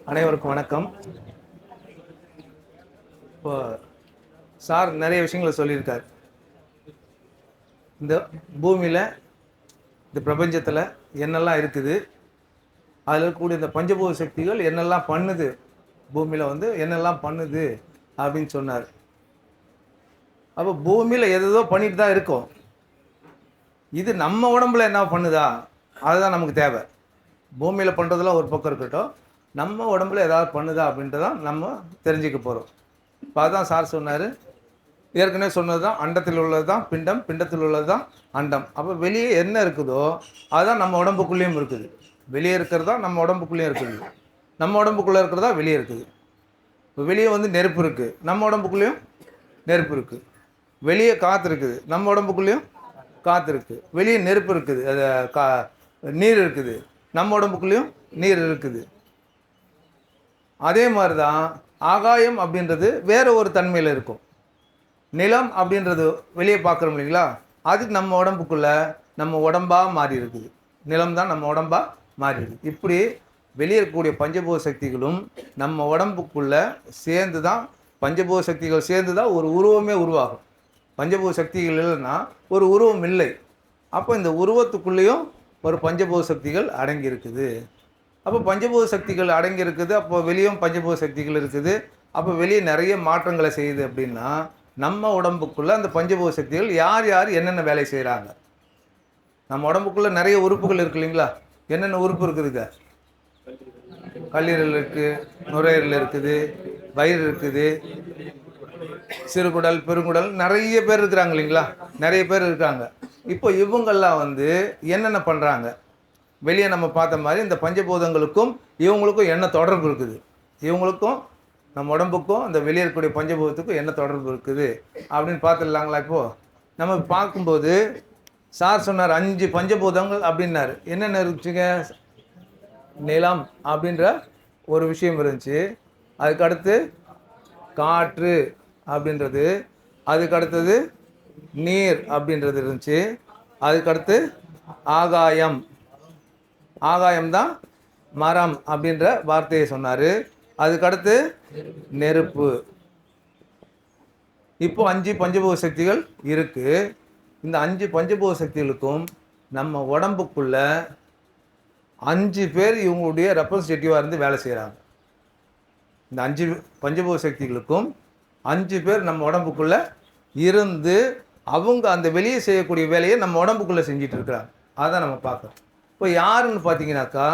அனைவருக்கும் வணக்கம். இப்போ சார் நிறைய விஷயங்களை சொல்லியிருக்கார். இந்த பூமியில், இந்த பிரபஞ்சத்தில் என்னெல்லாம் இருக்குது, அதில் இருக்கக்கூடிய இந்த பஞ்சபூத சக்திகள் என்னெல்லாம் பண்ணுது, பூமியில் வந்து என்னெல்லாம் பண்ணுது அப்படின்னு சொன்னார். அப்போ பூமியில் எதோ பண்ணிட்டு தான் இருக்கோம். இது நம்ம உடம்புல என்ன பண்ணுதா, அதுதான் நமக்கு தேவை. பூமியில் பண்ணுறதுலாம் ஒரு பக்கம் இருக்கட்டும், நம்ம உடம்புல ஏதாவது பண்ணுதா அப்படின்றதான் நம்ம தெரிஞ்சுக்க போகிறோம். இப்போ அதுதான் சார் சொன்னார். ஏற்கனவே சொன்னது தான், அண்டத்தில் உள்ளது தான் பிண்டம், பிண்டத்தில் உள்ளது தான் அண்டம். அப்போ வெளியே என்ன இருக்குதோ அதுதான் நம்ம உடம்புக்குள்ளேயும் இருக்குது. வெளியே இருக்கிறது தான் நம்ம உடம்புக்குள்ளேயும் இருக்குது. நம்ம உடம்புக்குள்ளே இருக்கிறதா வெளியே இருக்குது. இப்போ வெளியே வந்து நெருப்பு இருக்குது, நம்ம உடம்புக்குள்ளேயும் நெருப்பு இருக்குது. வெளியே காற்று இருக்குது, நம்ம உடம்புக்குள்ளேயும் காற்று இருக்குது. வெளியே நெருப்பு இருக்குது, அது நீர் இருக்குது, நம்ம உடம்புக்குள்ளேயும் நீர் இருக்குது. அதே மாதிரி தான் ஆகாயம் அப்படின்றது வேறு ஒரு தன்மையில் இருக்கும். நிலம் அப்படின்றது வெளியே பார்க்குறோம் இல்லைங்களா, அதுக்கு நம்ம உடம்புக்குள்ளே நம்ம உடம்பாக மாறி இருக்குது. நிலம் தான் நம்ம உடம்பாக மாறி இருக்குது. இப்படி வெளியே இருக்கக்கூடிய பஞ்சபூத சக்திகளும் நம்ம உடம்புக்குள்ளே சேர்ந்து தான், பஞ்சபூத சக்திகள் சேர்ந்து தான் ஒரு உருவமே உருவாகும். பஞ்சபூத சக்திகள் இல்லைன்னா ஒரு உருவம் இல்லை. அப்போ இந்த உருவத்துக்குள்ளேயும் ஒரு பஞ்சபூத சக்திகள் அடங்கி இருக்குது. அப்போ பஞ்சபூத சக்திகள் அடங்கி இருக்குது, அப்போ வெளியும் பஞ்சபூத சக்திகள் இருக்குது. அப்போ வெளியே நிறைய மாற்றங்களை செய்யுது. அப்படின்னா நம்ம உடம்புக்குள்ளே அந்த பஞ்சபூத சக்திகள் யார் யார் என்னென்ன வேலை செய்கிறாங்க. நம்ம உடம்புக்குள்ளே நிறைய உறுப்புகள் இருக்கு இல்லைங்களா. என்னென்ன உறுப்பு இருக்குதுங்க? கல்லீரல் இருக்குது, நுரையீரல் இருக்குது, வயிறு இருக்குது, சிறுகுடல், பெருங்குடல், நிறைய பேர் இருக்கிறாங்க இல்லைங்களா. நிறைய பேர் இருக்காங்க. இப்போ இவங்கெல்லாம் வந்து என்னென்ன பண்ணுறாங்க? வெளியே நம்ம பார்த்த மாதிரி இந்த பஞ்சபூதங்களுக்கும் இவங்களுக்கும் என்ன தொடர்பு இருக்குது, இவங்களுக்கும் நம்ம உடம்புக்கும் அந்த வெளியே இருக்கக்கூடிய பஞ்சபூதத்துக்கும் என்ன தொடர்பு இருக்குது அப்படின்னு பார்த்துடலாங்களா. இப்போது நம்ம பார்க்கும்போது சார் சொன்னார் 5 பஞ்சபூதங்கள் அப்படின்னாரு. என்னென்ன இருந்துச்சுங்க? நிலம் அப்படின்ற ஒரு விஷயம் இருந்துச்சு, அதுக்கடுத்து காற்று அப்படின்றது, அதுக்கடுத்தது நீர் அப்படின்றது இருந்துச்சு, அதுக்கடுத்து ஆகாயம், ஆகாயம்தான் மரம் அப்படின்ற வார்த்தையை சொன்னார், அதுக்கடுத்து நெருப்பு. இப்போ 5 பஞ்சபூத சக்திகள் இருக்குது. இந்த 5 பஞ்சபூத சக்திகளுக்கும் நம்ம உடம்புக்குள்ள 5 பேர் இவங்களுடைய ரெப்ரசன்டேட்டிவாக இருந்து வேலை செய்கிறாங்க. இந்த 5 பஞ்சபூத சக்திகளுக்கும் 5 பேர் நம்ம உடம்புக்குள்ளே இருந்து அவங்க அந்த வெளியே செய்யக்கூடிய வேலையை நம்ம உடம்புக்குள்ளே செஞ்சிட்டு இருக்கிறாங்க. அதான் நம்ம பார்க்குறோம். இப்போ யாருன்னு பார்த்தீங்கன்னாக்கா,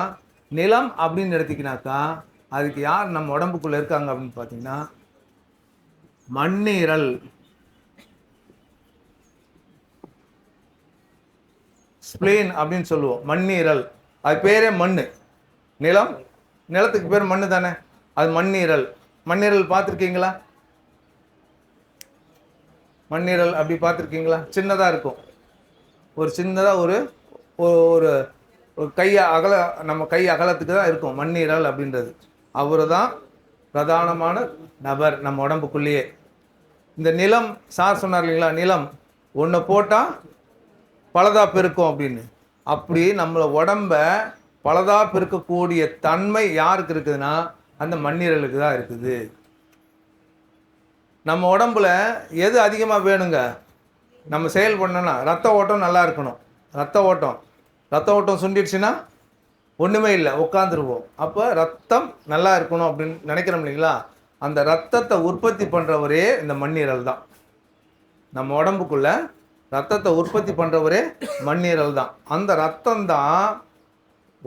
நிலம் அப்படின்னு எடுத்திங்கனாக்கா அதுக்கு யார் நம்ம உடம்புக்குள்ளே இருக்காங்க அப்படின்னு பார்த்தீங்கன்னா மண்ணீரல். ஸ்பிளீன் அப்படின்னு சொல்லுவோம். மண்ணீரல், அது பேரே மண். நிலம், நிலத்துக்கு பேர் மண்ணு தானே, அது மண்ணீரல். மண்ணீரல் பார்த்துருக்கீங்களா? மண்ணீரல் அப்படி பார்த்துருக்கீங்களா? சின்னதாக இருக்கும், ஒரு சின்னதாக ஒரு ஒரு கை அகல, நம்ம கை அகலத்துக்கு தான் இருக்கும் மண்ணீரல் அப்படின்றது. அவர் தான் பிரதானமான நபர் நம்ம உடம்புக்குள்ளேயே. இந்த நிலம், சார் சொன்னார் இல்லைங்களா, நிலம் ஒன்று போட்டால் பலதா பெருக்கும் அப்படின்னு. அப்படி நம்மளை உடம்ப பலதா பெருக்கக்கூடிய தன்மை யாருக்கு இருக்குதுன்னா அந்த மண்ணீரலுக்கு தான் இருக்குது. நம்ம உடம்புல எது அதிகமாக வேணுங்க? நம்ம செயல் பண்ணோன்னா ரத்த ஓட்டம் நல்லா இருக்கணும். ரத்த ஓட்டம் சுண்டிடுச்சுன்னா ஒன்றுமே இல்லை, உட்காந்துருவோம். அப்போ ரத்தம் நல்லா இருக்கணும் அப்படின்னு நினைக்கிறோம் இல்லைங்களா. அந்த ரத்தத்தை உற்பத்தி பண்ணுறவரே இந்த மண்ணீரல் தான். நம்ம உடம்புக்குள்ளே ரத்தத்தை உற்பத்தி பண்ணுறவரே மண்ணீரல் தான். அந்த ரத்தம் தான்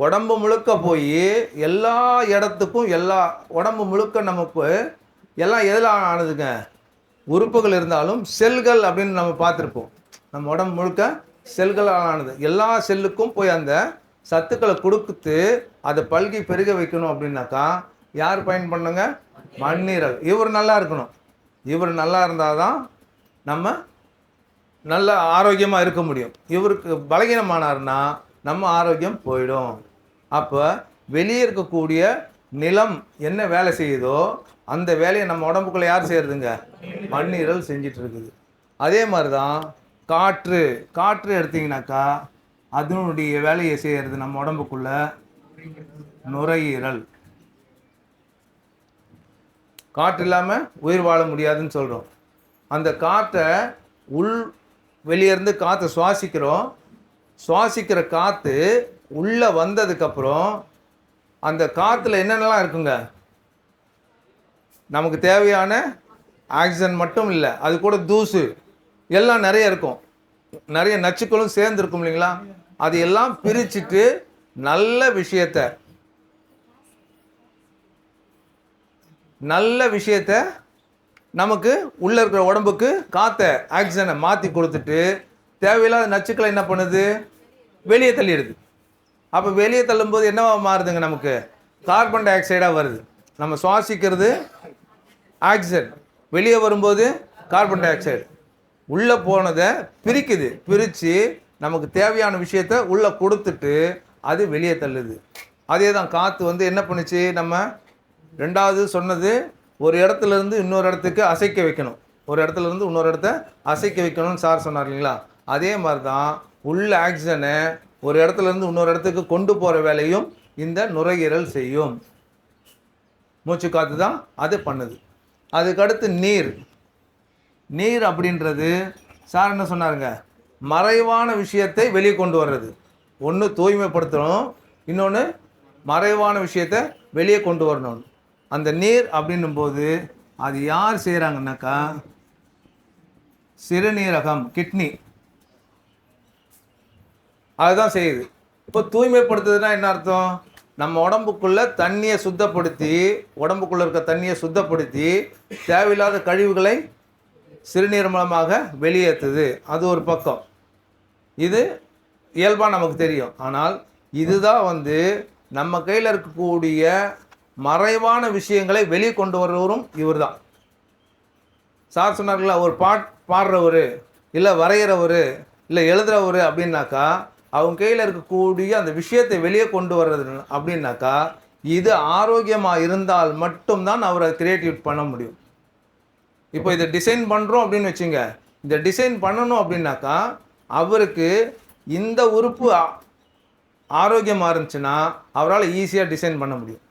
உடம்பு முழுக்க போய் எல்லா இடத்துக்கும், எல்லா உடம்பு முழுக்க நமக்கு எல்லாம் எதில் ஆனதுங்க? உறுப்புகள் இருந்தாலும் செல்கள் அப்படின்னு நம்ம பார்த்துருப்போம். நம்ம உடம்பு முழுக்க செல்களால் ஆனது. எல்லா செல்லுக்கும் போய் அந்த சத்துக்களை கொடுத்து அதை பல்கி பெருக வைக்கணும் அப்படின்னாக்கா யார் பயன் பண்ணுங்க? மண்ணீரல். இவர் நல்லா இருக்கணும். இவர் நல்லா இருந்தால் தான் நம்ம நல்ல ஆரோக்கியமாக இருக்க முடியும். இவருக்கு பலகீனமானார்னா நம்ம ஆரோக்கியம் போயிடும். அப்போ வெளியே இருக்கக்கூடிய நிலம் என்ன வேலை செய்யுதோ அந்த வேலையை நம்ம உடம்புக்குள்ளே யார் செய்கிறதுங்க? மண்ணீரல் செஞ்சிட்டு இருக்குது. அதே மாதிரி தான் காற்று. காற்று எடுத்திங்கனாக்கா அதனுடைய வேலையை செய்கிறது நம்ம உடம்புக்குள்ள நுரையீரல். காற்று இல்லாமல் உயிர் வாழ முடியாதுன்னு சொல்கிறோம். அந்த காற்றை வெளியேருந்து காற்றை சுவாசிக்கிறோம். சுவாசிக்கிற காற்று உள்ளே வந்ததுக்கப்புறம் அந்த காற்றுல என்னென்னலாம் இருக்குங்க? நமக்கு தேவையான ஆக்சிஜன் மட்டும் இல்லை, அது கூட தூசு எல்லாம் நிறைய இருக்கும், நிறைய நச்சுக்களும் சேர்ந்து இருக்கும் இல்லைங்களா? அது எல்லாம் பிரிச்சுட்டு நல்ல விஷயத்த நமக்கு உள்ளே இருக்கிற உடம்புக்கு காற்றை ஆக்சிஜனை மாற்றி கொடுத்துட்டு தேவையில்லாத நச்சுக்களை என்ன பண்ணுது? வெளியே தள்ளிடுது. அப்போ வெளியே தள்ளும்போது என்னவா மாறுதுங்க? நமக்கு கார்பன் டை ஆக்சைடாக வருது. நம்ம சுவாசிக்கிறது ஆக்சிஜன், வெளியே வரும்போது கார்பன் டை ஆக்சைடு. உள்ளே போனதை பிரித்து நமக்கு தேவையான விஷயத்த உள்ளே கொடுத்துட்டு அது வெளியே தள்ளுது. அதே தான் காற்று என்ன பண்ணுச்சு? நம்ம ரெண்டாவது சொன்னது, ஒரு இடத்துலேருந்து இன்னொரு இடத்துக்கு அசைக்க வைக்கணும், ஒரு இடத்துலேருந்து இன்னொரு இடத்த அசைக்க வைக்கணும்னு சார் சொன்னார் இல்லைங்களா? அதே மாதிரி தான் உள்ள ஆக்சிஜனை ஒரு இடத்துலேருந்து இன்னொரு இடத்துக்கு கொண்டு போகிற வேலையும் இந்த நுரையீரல் செய்யும். மூச்சு காற்று தான் அது பண்ணுது. அதுக்கடுத்து நீர் அப்படின்றது சார் என்ன சொன்னாருங்க? மறைவான விஷயத்தை வெளியே கொண்டு வர்றது. ஒன்று தூய்மைப்படுத்தணும், இன்னொன்று மறைவான விஷயத்தை வெளியே கொண்டு வரணும். அந்த நீர் அப்படின்னும் போது அது யார் செய்கிறாங்கன்னாக்கா சிறுநீரகம், கிட்னி அதுதான் செய்யுது. இப்போ தூய்மைப்படுத்துறதுனா என்ன அர்த்தம்? நம்ம உடம்புக்குள்ளே தண்ணியை சுத்தப்படுத்தி, உடம்புக்குள்ளே இருக்க தண்ணியை சுத்தப்படுத்தி தேவையில்லாத கழிவுகளை சிறுநீர் மூலமாக வெளியேற்றுது. அது ஒரு பக்கம். இது இயல்பாக நமக்கு தெரியும். ஆனால் இதுதான் நம்ம கையில் இருக்கக்கூடிய மறைவான விஷயங்களை வெளியே கொண்டு வர்றவரும் இவர் தான். சார் சொன்னார்களா, ஒரு பாடுறவர் இல்லை வரைகிறவர் இல்லை எழுதுகிறவர் அப்படின்னாக்கா அவங்க கையில் இருக்கக்கூடிய அந்த விஷயத்தை வெளியே கொண்டு வர்றது அப்படின்னாக்கா இது ஆரோக்கியமாக இருந்தால் மட்டும்தான் அவரை கிரியேட்டிவ் பண்ண முடியும். இப்போ இதை டிசைன் பண்ணுறோம் அப்படின்னு வச்சுங்க, இந்த டிசைன் பண்ணணும் அப்படின்னாக்கா அவருக்கு இந்த உறுப்பு ஆரோக்கியமாக இருந்துச்சுன்னா அவரால் ஈஸியாக டிசைன் பண்ண முடியும்.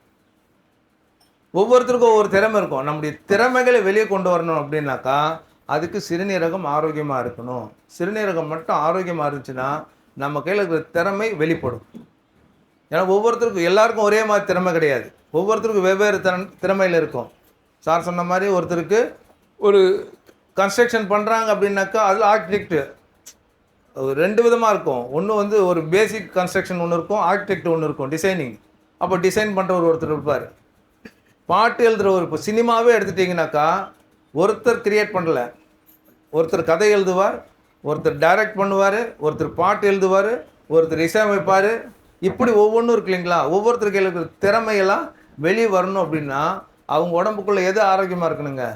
ஒவ்வொருத்தருக்கும் ஒவ்வொரு திறமை இருக்கும். நம்முடைய திறமைகளை வெளியே கொண்டு வரணும் அப்படின்னாக்கா அதுக்கு சிறுநீரகம் ஆரோக்கியமாக இருக்கணும். சிறுநீரகம் மட்டும் ஆரோக்கியமாக இருந்துச்சுன்னா நம்ம கையில் இருக்கிற திறமை வெளிப்படும். ஏன்னா ஒவ்வொருத்தருக்கும் எல்லாருக்கும் ஒரே மாதிரி திறமை கிடையாது. ஒவ்வொருத்தருக்கும் வெவ்வேறு திறமையில் இருக்கும். சார் சொன்ன மாதிரி ஒருத்தருக்கு ஒரு கன்ஸ்ட்ரக்ஷன் பண்ணுறாங்க அப்படின்னாக்கா அதில் ஆர்கிடெக்ட் ரெண்டு விதமாக இருக்கும். ஒன்று ஒரு பேசிக் கன்ஸ்ட்ரக்ஷன் ஒன்று இருக்கும், ஆர்கிடெக்ட் ஒன்று இருக்கும், டிசைனிங். அப்போ டிசைன் பண்ணுறவர் ஒருத்தர் இருப்பார். பாட்டு எழுதுகிறவர், இப்போ சினிமாவே எடுத்துட்டிங்கனாக்கா ஒருத்தர் கிரியேட் பண்ணல, ஒருத்தர் கதை எழுதுவார், ஒருத்தர் டைரக்ட் பண்ணுவார், ஒருத்தர் பாட்டு எழுதுவார், ஒருத்தர் இசையமைப்பார். இப்படி ஒவ்வொன்றும் இருக்கு இல்லைங்களா? ஒவ்வொருத்தருக்கு இருக்கிற திறமையெல்லாம் வெளியே வரணும் அப்படின்னா அவங்க உடம்புக்குள்ளே எது ஆரோக்கியமாக இருக்கணுங்க?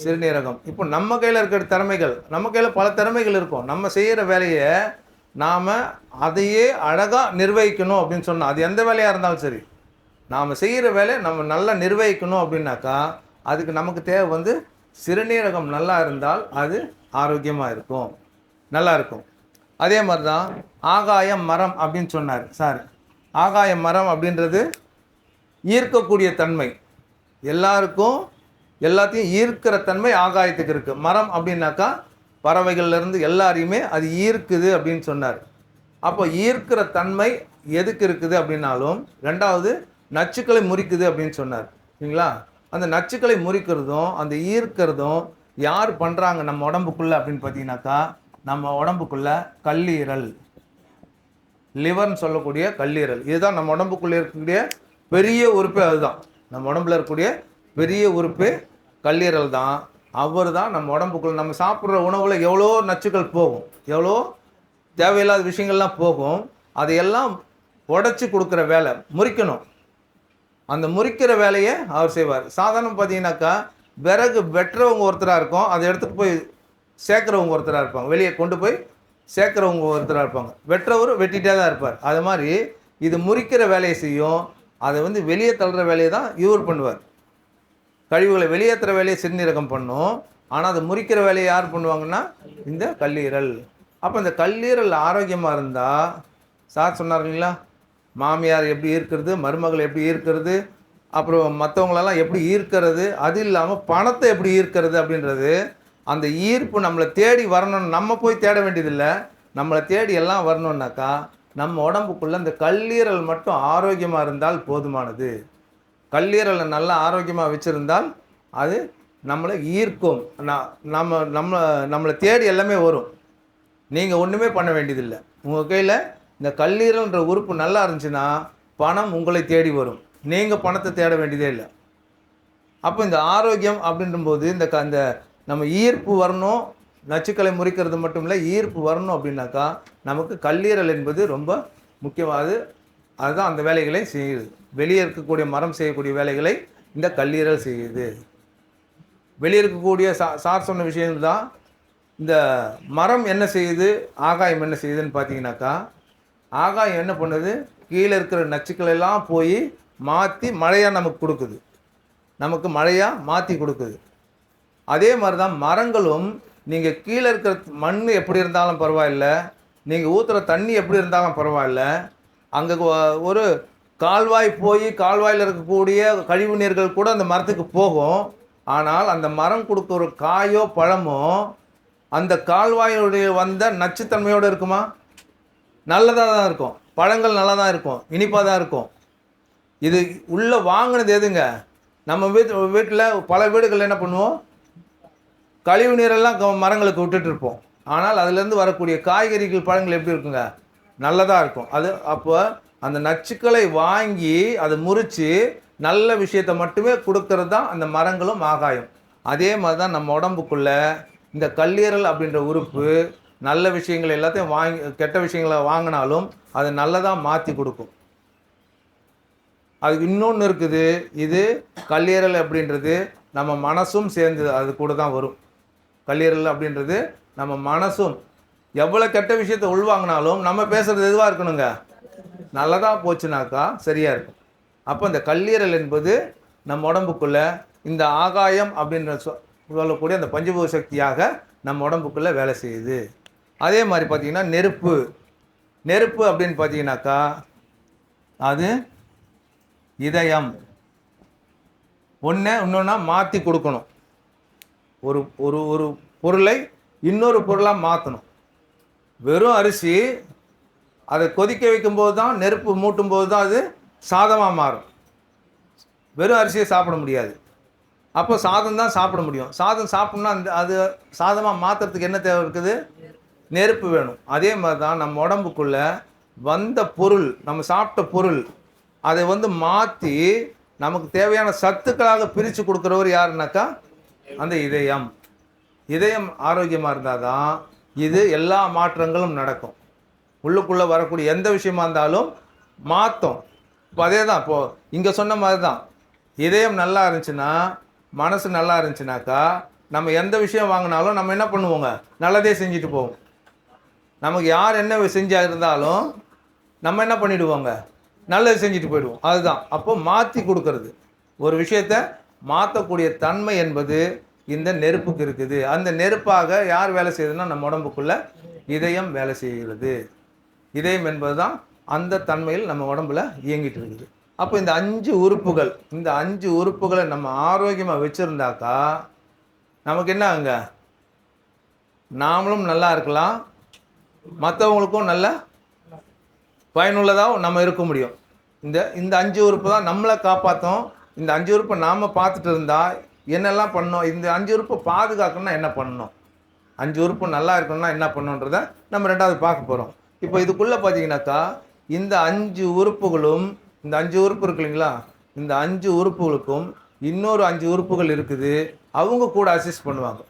சிறுநீரகம். இப்போ நம்ம கையில் இருக்கிற திறமைகள், நம்ம கையில் பல திறமைகள் இருக்கும். நம்ம செய்கிற வேலையை நாம் அதையே அழகாக நிர்வகிக்கணும் அப்படின்னு சொன்னால், அது எந்த வேலையாக இருந்தாலும் சரி, நாம் செய்கிற வேலையை நம்ம நல்லா நிர்வகிக்கணும் அப்படின்னாக்கா அதுக்கு நமக்கு தேவை சிறுநீரகம் நல்லா இருந்தால் அது ஆரோக்கியமாக இருக்கும், நல்லா இருக்கும். அதே மாதிரி தான் ஆகாய மரம் அப்படின்னு சொன்னார் சார். ஆகாய மரம் அப்படின்றது ஈர்க்கக்கூடிய தன்மை, எல்லாருக்கும் எல்லாத்தையும் ஈர்க்கிற தன்மை ஆகாயத்துக்கு இருக்குது. மரம் அப்படின்னாக்கா பறவைகள்லேருந்து எல்லாரையுமே அது ஈர்க்குது அப்படின்னு சொன்னார். அப்போ ஈர்க்கிற தன்மை எதுக்கு இருக்குது அப்படின்னாலும், ரெண்டாவது நச்சுக்களை முறிக்குது அப்படின்னு சொன்னார் சரிங்களா? அந்த நச்சுக்களை முறிக்கிறதும் அந்த ஈர்க்கிறதும் யார் பண்ணுறாங்க நம்ம உடம்புக்குள்ளே அப்படின்னு பார்த்தீங்கன்னாக்கா நம்ம உடம்புக்குள்ளே கல்லீரல், லிவர்னு சொல்லக்கூடிய கல்லீரல். இதுதான் நம்ம உடம்புக்குள்ளே இருக்கக்கூடிய பெரிய உறுப்பு. அதுதான் நம்ம உடம்புல இருக்கக்கூடிய பெரிய உறுப்பு கல்லீரல் தான். அவர் தான் நம்ம உடம்புக்குள்ள நம்ம சாப்பிட்ற உணவில் எவ்வளோ நச்சுக்கள் போகும், எவ்வளோ தேவையில்லாத விஷயங்கள்லாம் போகும், அதையெல்லாம் உடச்சி கொடுக்குற வேலை, முறிக்கணும். அந்த முறிக்கிற வேலையை அவர் செய்வார். சாதாரணம் பார்த்தீங்கன்னாக்கா விறகு வெட்டுறவங்க ஒருத்தராக இருக்கும், அதை எடுத்துகிட்டு போய் சேர்க்குறவங்க ஒருத்தராக இருப்பாங்க, வெளியே கொண்டு போய் சேர்க்குறவங்க ஒருத்தராக இருப்பாங்க, வெட்டுறவர் வெட்டிகிட்டே தான் இருப்பார். அது மாதிரி இது முறிக்கிற வேலையை செய்யும், அதை வெளியே தள்ளுற வேலையை தான் இவர் பண்ணுவார். கழிவுகளை வெளியேற்றுற வேலையை சிறுநீரகம் பண்ணும், ஆனால் அதை முறிக்கிற வேலையை யார் பண்ணுவாங்கன்னா இந்த கல்லீரல். அப்போ இந்த கல்லீரல் ஆரோக்கியமாக இருந்தால், சார் சொன்னார் இல்லைங்களா, மாமியார் எப்படி இருக்கிறது, மருமகள் எப்படி இருக்கிறது, அப்புறம் மற்றவங்களெல்லாம் எப்படி ஈர்க்கிறது, அது இல்லாமல் பணத்தை எப்படி ஈர்க்கிறது அப்படின்றது, அந்த ஈர்ப்பு நம்மளை தேடி வரணும்னு நம்ம போய் தேட வேண்டியதில்லை. நம்மளை தேடி எல்லாம் வரணுன்னாக்கா நம்ம உடம்புக்குள்ளே இந்த கல்லீரல் மட்டும் ஆரோக்கியமாக இருந்தால் போதுமானது. கல்லீரலை நல்லா ஆரோக்கியமாக வச்சுருந்தால் அது நம்மளை ஈர்க்கும். நம்மளை தேடி எல்லாமே வரும். நீங்கள் ஒன்றுமே பண்ண வேண்டியதில்லை. உங்கள் கையில் இந்த கல்லீரல்ன்ற உறுப்பு நல்லா இருந்துச்சுன்னா பணம் உங்களை தேடி வரும். நீங்கள் பணத்தை தேட வேண்டியதே இல்லை. அப்போ இந்த ஆரோக்கியம் அப்படின்றபோது இந்த நம்ம ஈர்ப்பு வரணும். நச்சுக்களை முறிக்கிறது மட்டும் இல்லை, ஈர்ப்பு வரணும் அப்படின்னாக்கா நமக்கு கல்லீரல் என்பது ரொம்ப முக்கியமானது. அதுதான் அந்த வேலைகளை செய்யுது. வெளியே இருக்கக்கூடிய மரம் செய்யக்கூடிய வேலைகளை இந்த கல்லீரல் செய்யுது. வெளியே இருக்கக்கூடிய சார் சொன்ன விஷயம் தான். இந்த மரம் என்ன செய்யுது, ஆகாயம் என்ன செய்யுதுன்னு பார்த்தீங்கன்னாக்கா, ஆகாயம் என்ன பண்ணுது, கீழே இருக்கிற நச்சுக்கள் எல்லாம் போய் மாற்றி மழையாக நமக்கு கொடுக்குது. நமக்கு மழையாக மாற்றி கொடுக்குது. அதே மாதிரி தான் மரங்களும், நீங்கள் கீழே இருக்கிற மண் எப்படி இருந்தாலும் பரவாயில்லை, நீங்கள் ஊற்றுற தண்ணி எப்படி இருந்தாலும் பரவாயில்ல, அங்கே ஒரு கால்வாய் போய் கால்வாயில் இருக்கக்கூடிய கழிவு நீர்கள் கூட அந்த மரத்துக்கு போகும். ஆனால் அந்த மரம் கொடுக்குற காயோ பழமோ அந்த கால்வாயுடைய வந்த நச்சுத்தன்மையோடு இருக்குமா? நல்லதாக தான் இருக்கும். பழங்கள் நல்லா தான் இருக்கும், இனிப்பாக தான் இருக்கும். இது உள்ளே வாங்கினது எதுங்க? நம்ம வீட்டில் பல வீடுகள் என்ன பண்ணுவோம், கழிவு நீரெல்லாம் மரங்களுக்கு விட்டுட்டு இருப்போம். ஆனால் அதுலேருந்து வரக்கூடிய காய்கறிகள் பழங்கள் எப்படி இருக்குங்க? நல்லதாக இருக்கும். அது அப்போ அந்த நச்சுக்களை வாங்கி அதை முறித்து நல்ல விஷயத்தை மட்டுமே கொடுக்கறது தான் அந்த மரங்களும் ஆகாயம். அதே மாதிரி தான் நம்ம உடம்புக்குள்ளே இந்த கல்லீரல் அப்படின்ற உறுப்பு நல்ல விஷயங்கள் எல்லாத்தையும் வாங்கி கெட்ட விஷயங்களை வாங்கினாலும் அது நல்லதாக மாற்றி கொடுக்கும். அதுக்கு இன்னொன்று இருக்குது. இது கல்லீரல் அப்படின்றது நம்ம மனசும் சேர்ந்து அது கூட தான் வரும். கல்லீரல் அப்படின்றது நம்ம மனசும் எவ்வளோ கெட்ட விஷயத்தை உள்வாங்கினாலும் நம்ம பேசுகிறது எதுவாக இருக்கணுங்க, நல்லதாக போச்சுனாக்கா சரியாக இருக்கும். அப்போ இந்த கல்லீரல் என்பது நம்ம உடம்புக்குள்ளே இந்த ஆகாயம் அப்படின்ற சொல்லக்கூடிய அந்த பஞ்சபூத சக்தியாக நம்ம உடம்புக்குள்ளே வேலை செய்யுது. அதே மாதிரி பார்த்திங்கன்னா நெருப்பு அப்படின்னு பார்த்தீங்கன்னாக்கா அது இதயம். இன்னொன்னா மாற்றி கொடுக்கணும். ஒரு ஒரு ஒரு பொருளை இன்னொரு பொருளாக மாற்றணும். வெறும் அரிசி அதை கொதிக்க வைக்கும்போது தான், நெருப்பு மூட்டும் போது தான் அது சாதமாக மாறும். வெறும் அரிசியை சாப்பிட முடியாது. அப்போ சாதம் தான் சாப்பிட முடியும். சாதம் சாப்பிட்னா அது சாதமாக மாற்றுறதுக்கு என்ன தேவை இருக்குது? நெருப்பு வேணும். அதே மாதிரி தான் நம்ம உடம்புக்குள்ளே வந்த பொருள், நம்ம சாப்பிட்ட பொருள், அதை மாற்றி நமக்கு தேவையான சத்துக்களாக பிரித்து கொடுக்குறவர் யாருனாக்கா அந்த இதயம். இதயம் ஆரோக்கியமாக இருந்தால் தான் இது எல்லா மாற்றங்களும் நடக்கும். உள்ளுக்குள்ளே வரக்கூடிய எந்த விஷயமா இருந்தாலும் மாற்றும். இப்போ அதே தான், இப்போது இங்கே சொன்ன மாதிரி தான், இதயம் நல்லா இருந்துச்சுன்னா, மனசு நல்லா இருந்துச்சுனாக்கா நம்ம எந்த விஷயம் வாங்கினாலும் நம்ம என்ன பண்ணுவோங்க, நல்லதே செஞ்சுட்டு போவோம். நமக்கு யார் என்ன செஞ்சா இருந்தாலும் நம்ம என்ன பண்ணிவிடுவோங்க, நல்லது செஞ்சுட்டு போயிடுவோம். அதுதான் அப்போ மாற்றி கொடுக்கறது. ஒரு விஷயத்தை மாற்றக்கூடிய தன்மை என்பது இந்த நெருப்புக்கு இருக்குது. அந்த நெருப்பாக யார் வேலை செய்யுதுன்னா நம்ம உடம்புக்குள்ளே இதயம் வேலை செய்கிறது. இதயம் என்பது தான் அந்த தன்மையில் நம்ம உடம்புல இயங்கிட்டு இருக்குது. அப்போ இந்த 5 உறுப்புகள், இந்த 5 உறுப்புகளை நம்ம ஆரோக்கியமாக வச்சுருந்தாக்கா நமக்கு என்ன ஆகுங்க, நாமளும் நல்லா இருக்கலாம், மற்றவங்களுக்கும் நல்ல பயனுள்ளதாக நம்ம இருக்க முடியும். இந்த 5 உறுப்பு தான் நம்மளை காப்பாற்றும். இந்த 5 உறுப்பை நாம் பார்த்துட்டு இருந்தால் என்னெல்லாம் பண்ணணும், இந்த 5 உறுப்பை பாதுகாக்கணும்னா என்ன பண்ணணும், 5 உறுப்பு நல்லா இருக்கணும்னா என்ன பண்ணணுன்றதை நம்ம 2வது பார்க்க போகிறோம். இப்போ இதுக்குள்ளே பார்த்தீங்கன்னாக்கா இந்த 5 உறுப்புகளும், இந்த 5 உறுப்பு இருக்கு இல்லைங்களா, இந்த 5 உறுப்புகளுக்கும் இன்னொரு 5 உறுப்புகள் இருக்குது. அவங்க கூட அசிஸ்ட் பண்ணுவாங்க.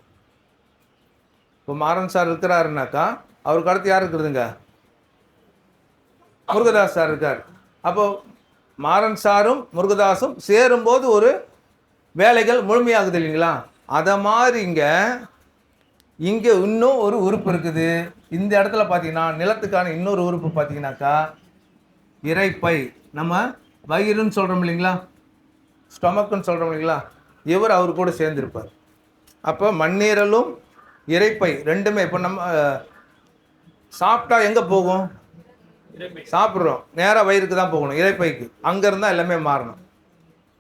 இப்போ மாறன் சார் இருக்கிறாருனாக்கா அவருக்கு அடுத்து யார் இருக்குதுங்க, முருகதாஸ் சார் இருக்கார். அப்போ மாறன் சாரும் முருகதாஸும் சேரும்போது ஒரு வேலைகள் முழுமையாகுது இல்லைங்களா. அதை மாதிரி இங்கே இன்னும் ஒரு உறுப்பு இருக்குது. இந்த இடத்துல பார்த்தீங்கன்னா நிலத்துக்கான இன்னொரு உறுப்பு பார்த்தீங்கன்னாக்கா இரைப்பை. நம்ம வயிறுன்னு சொல்கிறோம் இல்லைங்களா, ஸ்டொமக்குன்னு சொல்கிறோம் இல்லைங்களா, அவர் கூட சேர்ந்துருப்பார். அப்போ மண்ணீரலும் இரைப்பை ரெண்டுமே. இப்போ நம்ம சாப்பிட்டா எங்கே போகும், சாப்பிட்றோம் நேராக வயிறுக்கு தான் போகணும், இரைப்பைக்கு. அங்கே இருந்தால் எல்லாமே மாறணும்.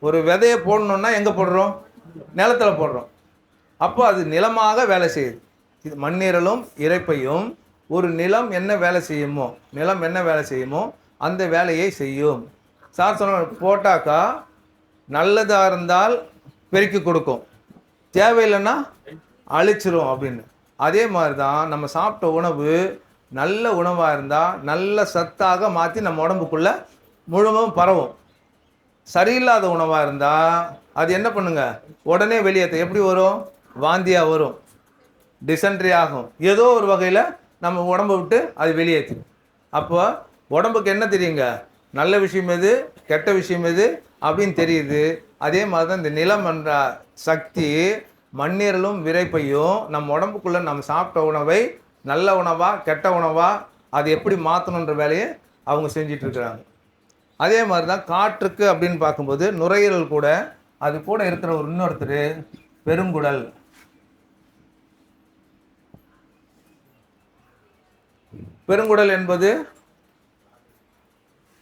ஒரு விதையை போடணுன்னா எங்கே போடுறோம்? நிலத்தில் போடுறோம். அப்போ அது நிலமாக வேலை செய்யுது. இது மண்ணீரலும் இரைப்பையும் ஒரு நிலம் என்ன வேலை செய்யுமோ அந்த வேலையை செய்யும். சார் சொன்ன போட்டாக்கா நல்லதாக இருந்தால் பெருக்கி கொடுக்கும், தேவையில்லைன்னா அழிச்சிரும் அப்படின்னு. அதே மாதிரி தான் நம்ம சாப்பிட்ட உணவு நல்ல உணவாக இருந்தால் நல்ல சத்தாக மாற்றி நம்ம உடம்புக்குள்ளே முழுவதும் பரவும். சரியில்லாத உணவாக இருந்தால் அது என்ன பண்ணுங்க, உடனே வெளியேற்ற எப்படி வரும்? வாந்தியாக வரும், டிசென்ட்ரி ஆகும், ஏதோ ஒரு வகையில் நம்ம உடம்பை விட்டு அது வெளியேற்றும். அப்போ உடம்புக்கு என்ன தெரியுங்க, நல்ல விஷயம் எது, கெட்ட விஷயம் எது அப்படின்னு தெரியுது. அதே மாதிரி தான் இந்த நிலம் என்ற சக்தி மண்ணீரலும் விரைப்பையும் நம்ம உடம்புக்குள்ளே நம்ம சாப்பிட்ட உணவை நல்ல உணவா கெட்ட உணவா அது எப்படி மாற்றணுன்ற வேலையை அவங்க செஞ்சிட்ருக்குறாங்க. அதே மாதிரி தான் காற்றுக்கு அப்படின்னு பார்க்கும்போது நுரையீரல் கூட அது கூட இருக்கிற ஒரு இன்னொருத்தர் பெருங்குடல். பெருங்குடல் என்பது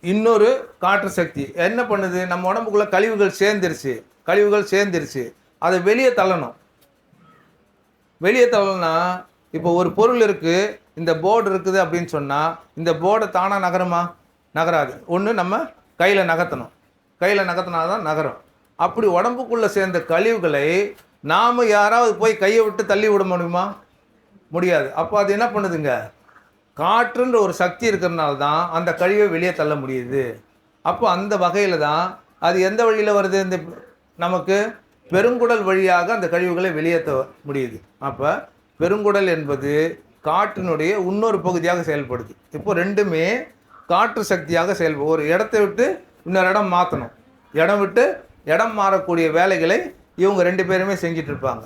இன்னொரு காற்று சக்தி. என்ன பண்ணுது, நம்ம உடம்புக்குள்ள கழிவுகள் சேர்ந்துருச்சு, அதை வெளியே தள்ளணும். வெளியே தள்ளணும்னா இப்போ ஒரு பொருள் இருக்குது, இந்த போர்டு இருக்குது அப்படின்னு சொன்னால் இந்த போர்டை தானாக நகருமா? நகராது. ஒன்று நம்ம கையில் நகர்த்தினா தான் நகரும். அப்படி உடம்புக்குள்ளே சேர்ந்த கழிவுகளை நாம் யாராவது போய் கையை விட்டு தள்ளி விட முடியுமா? முடியாது. அப்போ அது என்ன பண்ணுதுங்க, காற்றுன்ற ஒரு சக்தி இருக்கிறதுனால தான் அந்த கழிவை வெளியே தள்ள முடியுது. அப்போ அந்த வகையில் தான் அது எந்த வழியில் வருது, இந்த நமக்கு பெருங்குடல் வழியாக அந்த கழிவுகளை வெளியேற்ற முடியுது. அப்போ பெருங்குடல் என்பது காற்றினுடைய இன்னொரு பகுதியாக செயல்படுது. இப்போ ரெண்டுமே காற்று சக்தியாக செயல்படும். ஒரு இடத்தை விட்டு இன்னொரு இடம் மாற்றணும், இடம் விட்டு இடம் மாறக்கூடிய வேலைகளை இவங்க ரெண்டு பேருமே செஞ்சிட்டு இருப்பாங்க.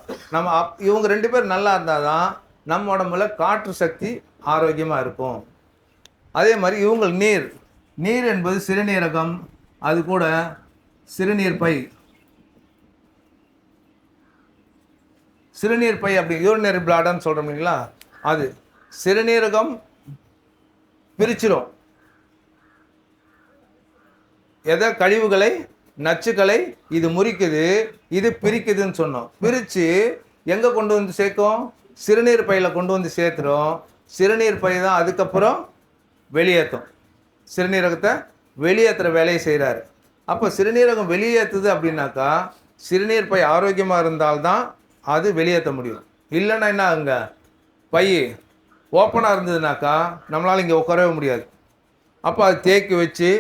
இவங்க ரெண்டு பேர் நல்லா இருந்தால் தான் நம்ம உடம்புல காற்று சக்தி ஆரோக்கியமாக இருக்கும். அதே மாதிரி இவங்க நீர் என்பது சிறுநீரகம், அது கூட சிறுநீர் பை அப்படி யூரினரி பிளாடர்னு சொல்கிறோம் இல்லைங்களா, அது சிறுநீரகம் பிரிச்சிடும். கழிவுகளை நச்சுக்களை இது முறிக்குது, இது பிரிக்குதுன்னு சொன்னோம். பிரித்து எங்கே கொண்டு வந்து சேர்க்கும்? சிறுநீர் பையில் கொண்டு வந்து சேர்த்துடும். சிறுநீர் பை தான் அதுக்கப்புறம் வெளியேற்றும். சிறுநீரகத்தை வெளியேற்றுற வேலையை செய்கிறாரு. அப்போ சிறுநீரகம் வெளியேற்றுது அப்படின்னாக்கா சிறுநீர் பை ஆரோக்கியமாக இருந்தால்தான் அது வெளியேற்ற முடியும். இல்லைன்னா என்ன ஆகுங்க, பை ஓப்பனாக இருந்ததுனாக்கா நம்மளால் இங்கே உட்காரவே முடியாது. அப்போ அது தேக்கி வச்சு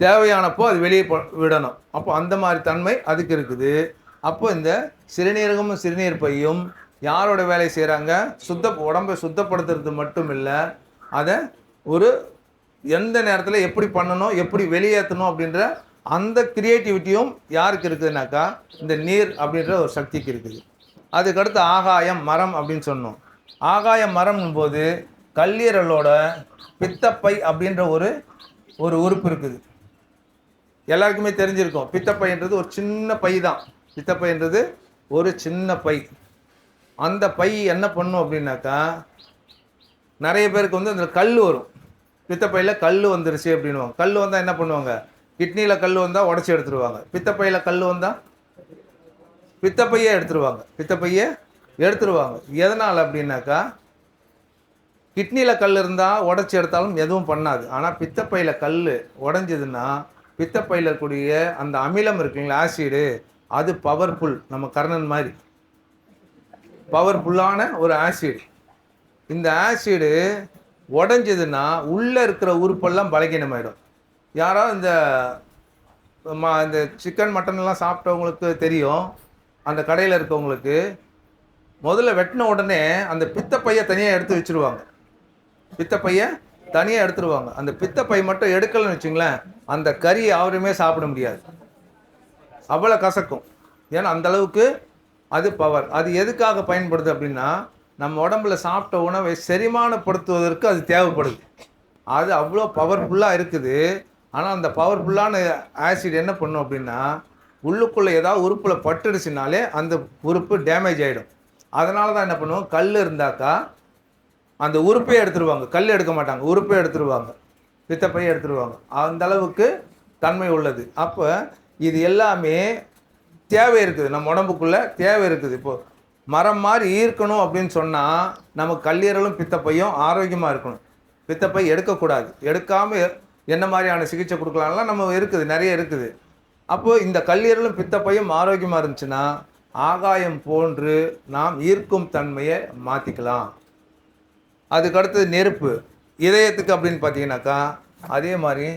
தேவையானப்போ அது வெளியே விடணும். அப்போ அந்த மாதிரி தன்மை அதுக்கு இருக்குது. அப்போ இந்த சிறுநீரகமும் சிறுநீர் பையும் யாரோட வேலை செய்கிறாங்க, உடம்பை சுத்தப்படுத்துறது மட்டும் இல்லை, அதை ஒரு எந்த நேரத்தில் எப்படி பண்ணணும், எப்படி வெளியேற்றணும் அப்படின்ற அந்த கிரியேட்டிவிட்டியும் யாருக்கு இருக்குதுனாக்கா இந்த நீர் அப்படின்ற ஒரு சக்திக்கு இருக்குது. அதுக்கடுத்து ஆகாயம் மரம் அப்படின்னு சொன்னோம். ஆகாயம் மரம்னும் போது கல்லீரலோட பித்தப்பை அப்படின்ற ஒரு உறுப்பு இருக்குது. எல்லாருக்குமே தெரிஞ்சிருக்கும், பித்தப்பைன்றது ஒரு சின்ன பை தான். பித்தப்பைன்றது ஒரு சின்ன பை. அந்த பை என்ன பண்ணும் அப்படின்னாக்கா, நிறைய பேருக்கு வந்து அந்த கல் வரும், பித்தப்பையில் கல் வந்துருச்சு அப்படின்வாங்க. கல் வந்தால் என்ன பண்ணுவாங்க, கிட்னியில் கல் வந்தால் உடச்சி எடுத்துருவாங்க. பித்தப்பையில் கல் வந்தால் பித்தப்பையே எடுத்துருவாங்க. எதனால் அப்படின்னாக்கா, கிட்னியில் கல் இருந்தால் உடச்சி எடுத்தாலும் எதுவும் பண்ணாது. ஆனால் பித்தப்பையில் கல் உடஞ்சதுன்னா பித்தப்பையில் இருக்கக்கூடிய அந்த அமிலம் இருக்குங்களா, ஆசிடு, அது பவர்ஃபுல். நம்ம கர்ணன் மாதிரி பவர்ஃபுல்லான ஒரு ஆசிடு. இந்த ஆசிடு உடஞ்சதுன்னா உள்ளே இருக்கிற உறுப்பெல்லாம் பலகீனமாயிடும். யாராவது இந்த சிக்கன் மட்டன்லாம் சாப்பிட்டவங்களுக்கு தெரியும், அந்த கடையில் இருக்கவங்களுக்கு முதல்ல வெட்டின உடனே அந்த பித்தப்பையை தனியாக எடுத்து வச்சுருவாங்க. அந்த பித்தப்பை மட்டும் எடுக்கலன்னு வச்சுங்களேன், அந்த கறி யாருமே சாப்பிட முடியாது, அவ்வளோ கசக்கும். ஏன்னா அந்த அளவுக்கு அது பவர். அது எதுக்காக பயன்படுது அப்படின்னா, நம்ம உடம்புல சாப்பிட்ட உணவை செரிமானப்படுத்துவதற்கு அது தேவைப்படுது. அது அவ்வளோ பவர்ஃபுல்லாக இருக்குது. ஆனால் அந்த பவர்ஃபுல்லான ஆசிட் என்ன பண்ணும் அப்படின்னா, உள்ளுக்குள்ளே ஏதாவது உறுப்பில் பட்டுடுச்சுனாலே அந்த உறுப்பு டேமேஜ் ஆகிடும். அதனால தான் என்ன பண்ணுவோம், கல் இருந்தாக்கா அந்த உறுப்பே எடுத்துருவாங்க, கல் எடுக்க மாட்டாங்க, உறுப்பே எடுத்துருவாங்க, பித்தப்பையே எடுத்துருவாங்க. அந்த அளவுக்கு தன்மை உள்ளது. அப்போ இது எல்லாமே தேவை இருக்குது, நம்ம உடம்புக்குள்ளே தேவை இருக்குது. இப்போது மரம் மாதிரி ஈர்க்கணும் அப்படின்னு சொன்னால் நமக்கு கல்லீரலும் பித்தப்பையும் ஆரோக்கியமாக இருக்கணும். பித்தப்பை எடுக்கக்கூடாது. எடுக்காமல் என்ன மாதிரியான சிகிச்சை கொடுக்கலாம்லாம் நம்ம இருக்குது, நிறைய இருக்குது. அப்போது இந்த கல்லீரலும் பித்தப்பையும் ஆரோக்கியமாக இருந்துச்சுன்னா ஆகாயம் போன்று நாம் ஈர்க்கும் தன்மையை மாற்றிக்கலாம். அதுக்கடுத்தது நெருப்பு இதயத்துக்கு அப்படின்னு பார்த்தீங்கன்னாக்கா அதே மாதிரி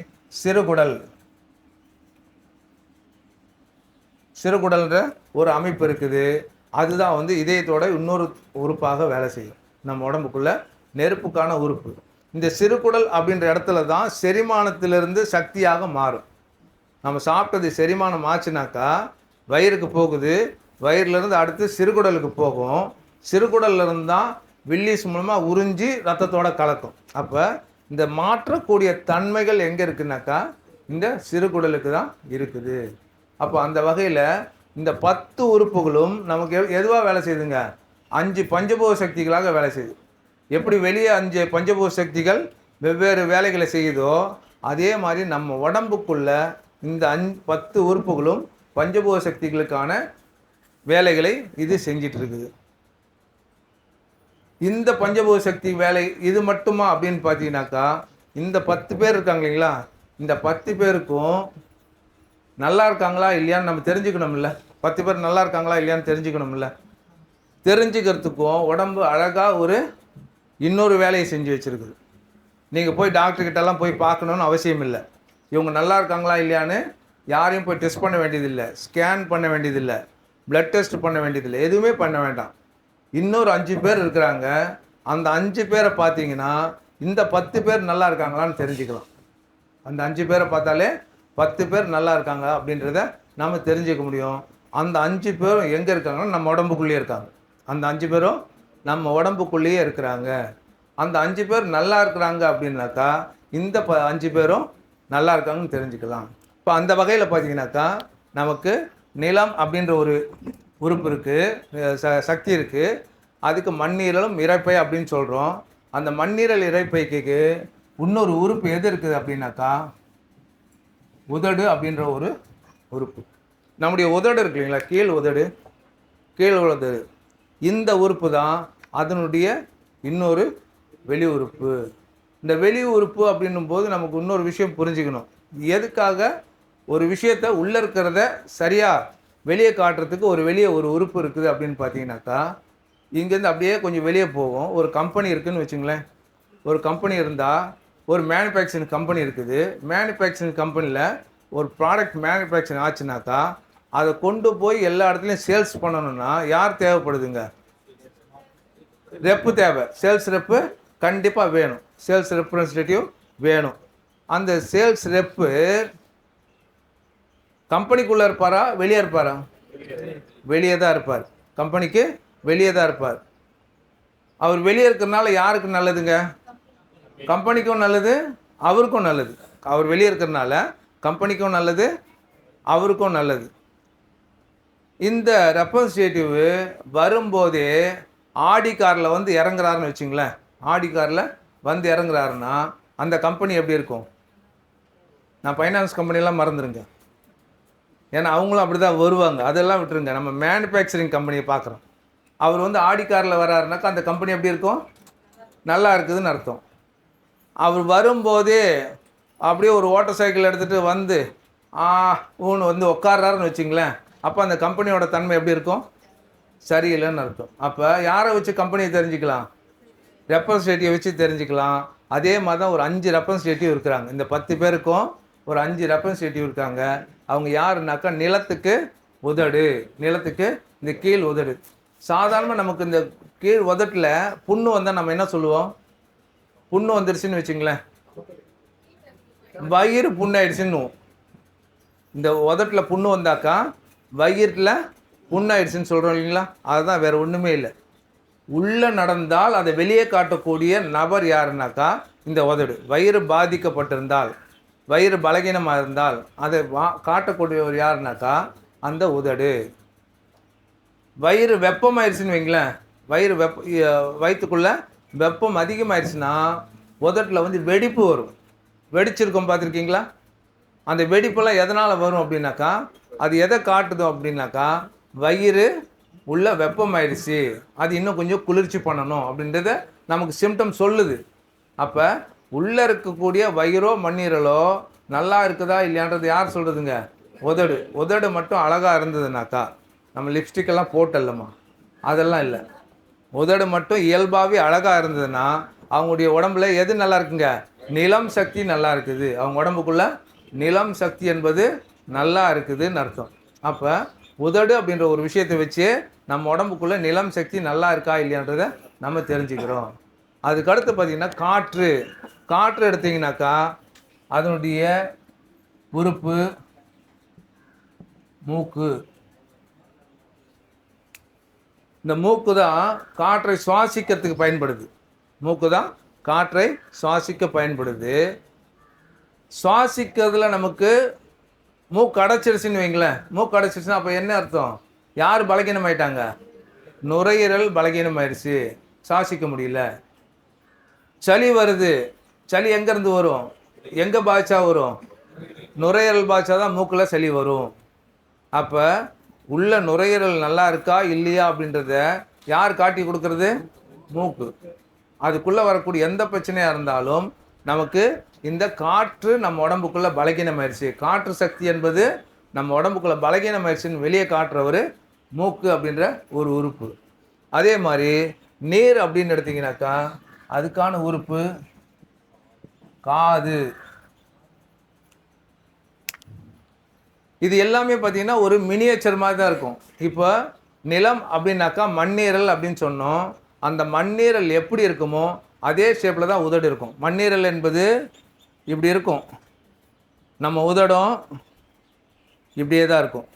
சிறுகுடல்ன்ற ஒரு அமைப்பு இருக்குது. அதுதான் வந்து இதயத்தோட இன்னொரு உறுப்பாக வேலை செய்யும். நம்ம உடம்புக்குள்ள நெருப்புக்கான உறுப்பு இந்த சிறுகுடல் அப்படின்ற இடத்துல தான் செரிமானத்திலிருந்து சக்தியாக மாறும். நம்ம சாப்பிட்டது செரிமானம் ஆச்சுனாக்கா வயிறுக்கு போகுது, வயிறுலேருந்து அடுத்து சிறுகுடலுக்கு போகும். சிறுகுடல்லேருந்து தான் வில்லிஸ் மூலமாக உறிஞ்சி ரத்தத்தோட கலக்கும். அப்போ இந்த மாற்றக்கூடிய தன்மைகள் எங்கே இருக்குனாக்கா இந்த சிறுகுடலுக்கு தான் இருக்குது. அப்போ அந்த வகையில் இந்த 10 உறுப்புகளும் நமக்கு எதுவாக வேலை செய்யுதுங்க? 5 பஞ்சபூத சக்திகளாக வேலை செய்யுது. எப்படி வெளியே 5 பஞ்சபூத சக்திகள் வெவ்வேறு வேலைகளை செய்யுதோ அதே மாதிரி நம்ம உடம்புக்குள்ள இந்த 10 உறுப்புகளும் பஞ்சபூத சக்திகளுக்கான வேலைகளை இது செஞ்சிட்டு இருக்குது. இந்த பஞ்சபூத சக்தி வேலை இது மட்டுமா அப்படின்னு பார்த்தீங்கன்னாக்கா இந்த 10 பேர் இருக்காங்க இல்லைங்களா, இந்த 10 பேருக்கும் நல்லா இருக்காங்களா இல்லையான்னு நம்ம தெரிஞ்சுக்கணும்ல. 10 பேர் நல்லா இருக்காங்களா இல்லையான்னு தெரிஞ்சுக்கணும்ல. தெரிஞ்சுக்கிறதுக்கும் உடம்பு அழகாக இன்னொரு வேலையை செஞ்சு வச்சுருக்குது. நீங்கள் போய் டாக்டர்கிட்டலாம் போய் பார்க்கணுன்னு அவசியம் இல்லை. இவங்க நல்லா இருக்காங்களா இல்லையான்னு யாரையும் போய் டெஸ்ட் பண்ண வேண்டியதில்லை, ஸ்கேன் பண்ண வேண்டியதில்லை, ப்ளட் டெஸ்ட் பண்ண வேண்டியதில்லை, எதுவுமே பண்ண வேண்டாம். இன்னொரு 5 பேர் இருக்கிறாங்க. அந்த 5 பேரை பார்த்தீங்கன்னா இந்த 10 பேர் நல்லா இருக்காங்களான்னு தெரிஞ்சுக்கலாம். அந்த 5 பேரை பார்த்தாலே 10 பேர் நல்லா இருக்காங்க அப்படின்றத நம்ம தெரிஞ்சுக்க முடியும். அந்த 5 பேரும் எங்கே இருக்காங்கன்னா நம்ம உடம்புக்குள்ளேயே இருக்காங்க. அந்த 5 பேரும் நம்ம உடம்புக்குள்ளேயே இருக்கிறாங்க. அந்த 5 பேர் நல்லா இருக்கிறாங்க அப்படின்னாக்கா இந்த 5 பேரும் நல்லா இருக்காங்கன்னு தெரிஞ்சுக்கலாம். இப்போ அந்த வகையில் பார்த்தீங்கன்னாக்கா நமக்கு நிலம் அப்படின்ற ஒரு உறுப்பு இருக்குது, சக்தி இருக்குது. அதுக்கு மண்ணீரலும் இரைப்பை அப்படின்னு சொல்கிறோம். அந்த மண்ணீரல் இரைப்பைக்கு இன்னொரு உறுப்பு எது இருக்குது அப்படின்னாக்கா உதடு அப்படின்ற ஒரு உறுப்பு. நம்முடைய உதடு இருக்கு இல்லைங்களா, கீழ் உதடு, இந்த உறுப்பு தான் அதனுடைய இன்னொரு வெளி உறுப்பு. இந்த வெளி உறுப்பு அப்படின்னும் போது நமக்கு இன்னொரு விஷயம் புரிஞ்சுக்கணும். எதுக்காக ஒரு விஷயத்தை உள்ளே இருக்கிறத சரியாக வெளியே காட்டுறதுக்கு ஒரு உறுப்பு இருக்குது அப்படின்னு பார்த்தீங்கன்னாக்கா இங்கேருந்து அப்படியே கொஞ்சம் வெளியே போகும். ஒரு கம்பெனி இருக்குதுன்னு வச்சுங்களேன். ஒரு கம்பெனி இருந்தால் ஒரு மேனுஃபேக்சரிங் கம்பெனி இருக்குது. மேனுஃபேக்சரிங் கம்பெனியில் ஒரு ப்ராடக்ட் மேனுஃபேக்சரிங் ஆச்சுனாக்கா அதை கொண்டு போய் எல்லா இடத்துலையும் சேல்ஸ் பண்ணணும்னா யார் தேவைப்படுதுங்க? ரெப்பு தேவை. சேல்ஸ் ரெப்பு கண்டிப்பாக வேணும். சேல்ஸ் ரெப்ரசன்டேட்டிவ் வேணும். அந்த சேல்ஸ் ரெப்பு கம்பெனிக்குள்ளே இருப்பாரா வெளியே இருப்பாரா? வெளியே தான் இருப்பார். கம்பெனிக்கு வெளியே தான் இருப்பார். அவர் வெளியே இருக்கிறதுனால யாருக்கு நல்லதுங்க? கம்பெனிக்கும் நல்லது, அவருக்கும் நல்லது. அவர் வெளியே இருக்கிறதுனால கம்பெனிக்கும் நல்லது, அவருக்கும் நல்லது. இந்த ரெப்ரசன்டேட்டிவ் வரும்போதே ஆடி காரில் வந்து இறங்குறாருன்னு வச்சுங்களேன். ஆடி காரில் வந்து இறங்குறாருன்னா அந்த கம்பெனி எப்படி இருக்கும்? நான் ஃபைனான்ஸ் கம்பெனிலாம் மறந்துடுங்க, ஏன்னா அவங்களும் அப்படி தான் வருவாங்க. அதெல்லாம் விட்டுருங்க. நம்ம மேனுஃபேக்சரிங் கம்பெனியை பார்க்குறோம். அவர் வந்து ஆடி காரில் வராருனாக்கா அந்த கம்பெனி எப்படி இருக்கும்? நல்லா இருக்குதுன்னு அர்த்தம். அவர் வரும்போதே அப்படியே ஒரு ஓட்டர் சைக்கிள் எடுத்துகிட்டு வந்து வந்து உட்கார்றாருன்னு வச்சுங்களேன். அப்போ அந்த கம்பெனியோட தன்மை எப்படி இருக்கும்? சரியில்லைன்னு அர்த்தம். அப்போ யாரை வச்சு கம்பெனியை தெரிஞ்சுக்கலாம்? ரெப்ரசன்டேட்டிவ் வச்சு தெரிஞ்சுக்கலாம். அதே மாதிரி தான் ஒரு 5 ரெப்ரசன்டேட்டிவ் இருக்கிறாங்க. இந்த 10 பேருக்கும் ஒரு 5 ரெப்ரசன்டேட்டிவ் இருக்காங்க. அவங்க யாருனாக்கா நிலத்துக்கு உதடு, நிலத்துக்கு இந்த கீழ் உதடு. சாதாரணமாக நமக்கு இந்த கீழ் உதட்டில் புண்ணு வந்தால் நம்ம என்ன சொல்லுவோம்? புண்ணு வந்துடுச்சுன்னு வச்சுங்களேன், வயிறு புண்ணாயிடுச்சுன்னு. இந்த உதட்டில் புண்ணு வந்தாக்கா வயிறில் புண்ணாயிடுச்சுன்னு சொல்கிறோம் இல்லைங்களா? அதுதான், வேறு ஒன்றுமே இல்லை. உள்ளே நடந்தால் அதை வெளியே காட்டக்கூடிய நபர் யாருனாக்கா இந்த உதடு. வயிறு பாதிக்கப்பட்டிருந்தால், வயிறு பலகீனமாக இருந்தால் அதை காட்டக்கூடியவர் யாருனாக்கா அந்த உதடு. வயிறு வெப்பமாயிடுச்சுன்னு வைங்களேன், வயிற்றுக்குள்ளே வெப்பம் அதிகமாகிடுச்சுன்னா உதட்டில் வந்து வெடிப்பு வரும். வெடிச்சிருக்கோம் பார்த்துருக்கீங்களா? அந்த வெடிப்பெல்லாம் எதனால் வரும் அப்படின்னாக்கா, அது எதை காட்டுதோ அப்படின்னாக்கா, வயிறு உள்ள வெப்பமாயிடுச்சு, அது இன்னும் கொஞ்சம் குளிர்ச்சி பண்ணணும் அப்படின்றத நமக்கு சிம்டம் சொல்லுது. அப்போ உள்ளே இருக்கக்கூடிய வயிறோ மண்ணீரலோ நல்லா இருக்குதா இல்லையான்றது யார் சொல்கிறதுங்க? உதடு மட்டும் அழகாக இருந்ததுனாக்கா, நம்ம லிப்ஸ்டிக்கெல்லாம் போட்டல்லம்மா, அதெல்லாம் இல்லை. உதடு மட்டும் இயல்பாகவே அழகாக இருந்ததுன்னா அவங்களுடைய உடம்புல எது நல்லா இருக்குங்க? நிலம் சக்தி நல்லா இருக்குது. அவங்க உடம்புக்குள்ள நிலம் சக்தி என்பது நல்லா இருக்குதுன்னு அர்த்தம். அப்போ உதடு அப்படின்ற ஒரு விஷயத்தை வச்சு நம்ம உடம்புக்குள்ள நிலம் சக்தி நல்லா இருக்கா இல்லையான்றதை நம்ம தெரிஞ்சுக்கிறோம். அதுக்கடுத்து பார்த்திங்கன்னா காற்று எடுத்திங்கனாக்கா அதனுடைய உறுப்பு மூக்கு. இந்த மூக்கு தான் காற்றை சுவாசிக்கிறதுக்கு பயன்படுது. மூக்கு தான் காற்றை சுவாசிக்க பயன்படுது. சுவாசிக்கிறதுல நமக்கு மூக்கு அடைச்சிருச்சுன்னு வைங்களேன். மூக்கு அடைச்சிருச்சுன்னா அப்போ என்ன அர்த்தம்? யார் பலகீனமாயிட்டாங்க? நுரையீரல் பலகீனமாயிடுச்சு, சுவாசிக்க முடியல. சளி வருது, சளி எங்கேருந்து வரும்? எங்கே பாய்ச்சா வரும்? நுரையீரல் பாய்ச்சா தான் மூக்கில் சளி வரும். அப்போ உள்ள நுரையீரல் நல்லா இருக்கா இல்லையா அப்படின்றத யார் காட்டி கொடுக்கறது? மூக்கு. அதுக்குள்ளே வரக்கூடிய எந்த பிரச்சனையாக இருந்தாலும் நமக்கு இந்த காற்று நம்ம உடம்புக்குள்ளே பலகீனமாயிடுச்சு, காற்று சக்தி என்பது நம்ம உடம்புக்குள்ளே பலகீனமாயிடுச்சுன்னு வெளியே காட்டுறவர் மூக்கு அப்படின்ற ஒரு உறுப்பு. அதே மாதிரி நீர் அப்படின்னு எடுத்திங்கனாக்கா அதுக்கான உறுப்பு காது. இது எல்லாமே பார்த்திங்கன்னா ஒரு மினியேச்சர் மாதிரி தான் இருக்கும். இப்போ நிலம் அப்படின்னாக்கா மண்ணீரல் அப்படின்னு சொன்னோம். அந்த மண்ணீரல் எப்படி இருக்குமோ அதே ஷேப்பில் தான் உதடு இருக்கும். மண்ணீரல் என்பது இப்படி இருக்கும், நம்ம உதடும் இப்படியே தான் இருக்கும்.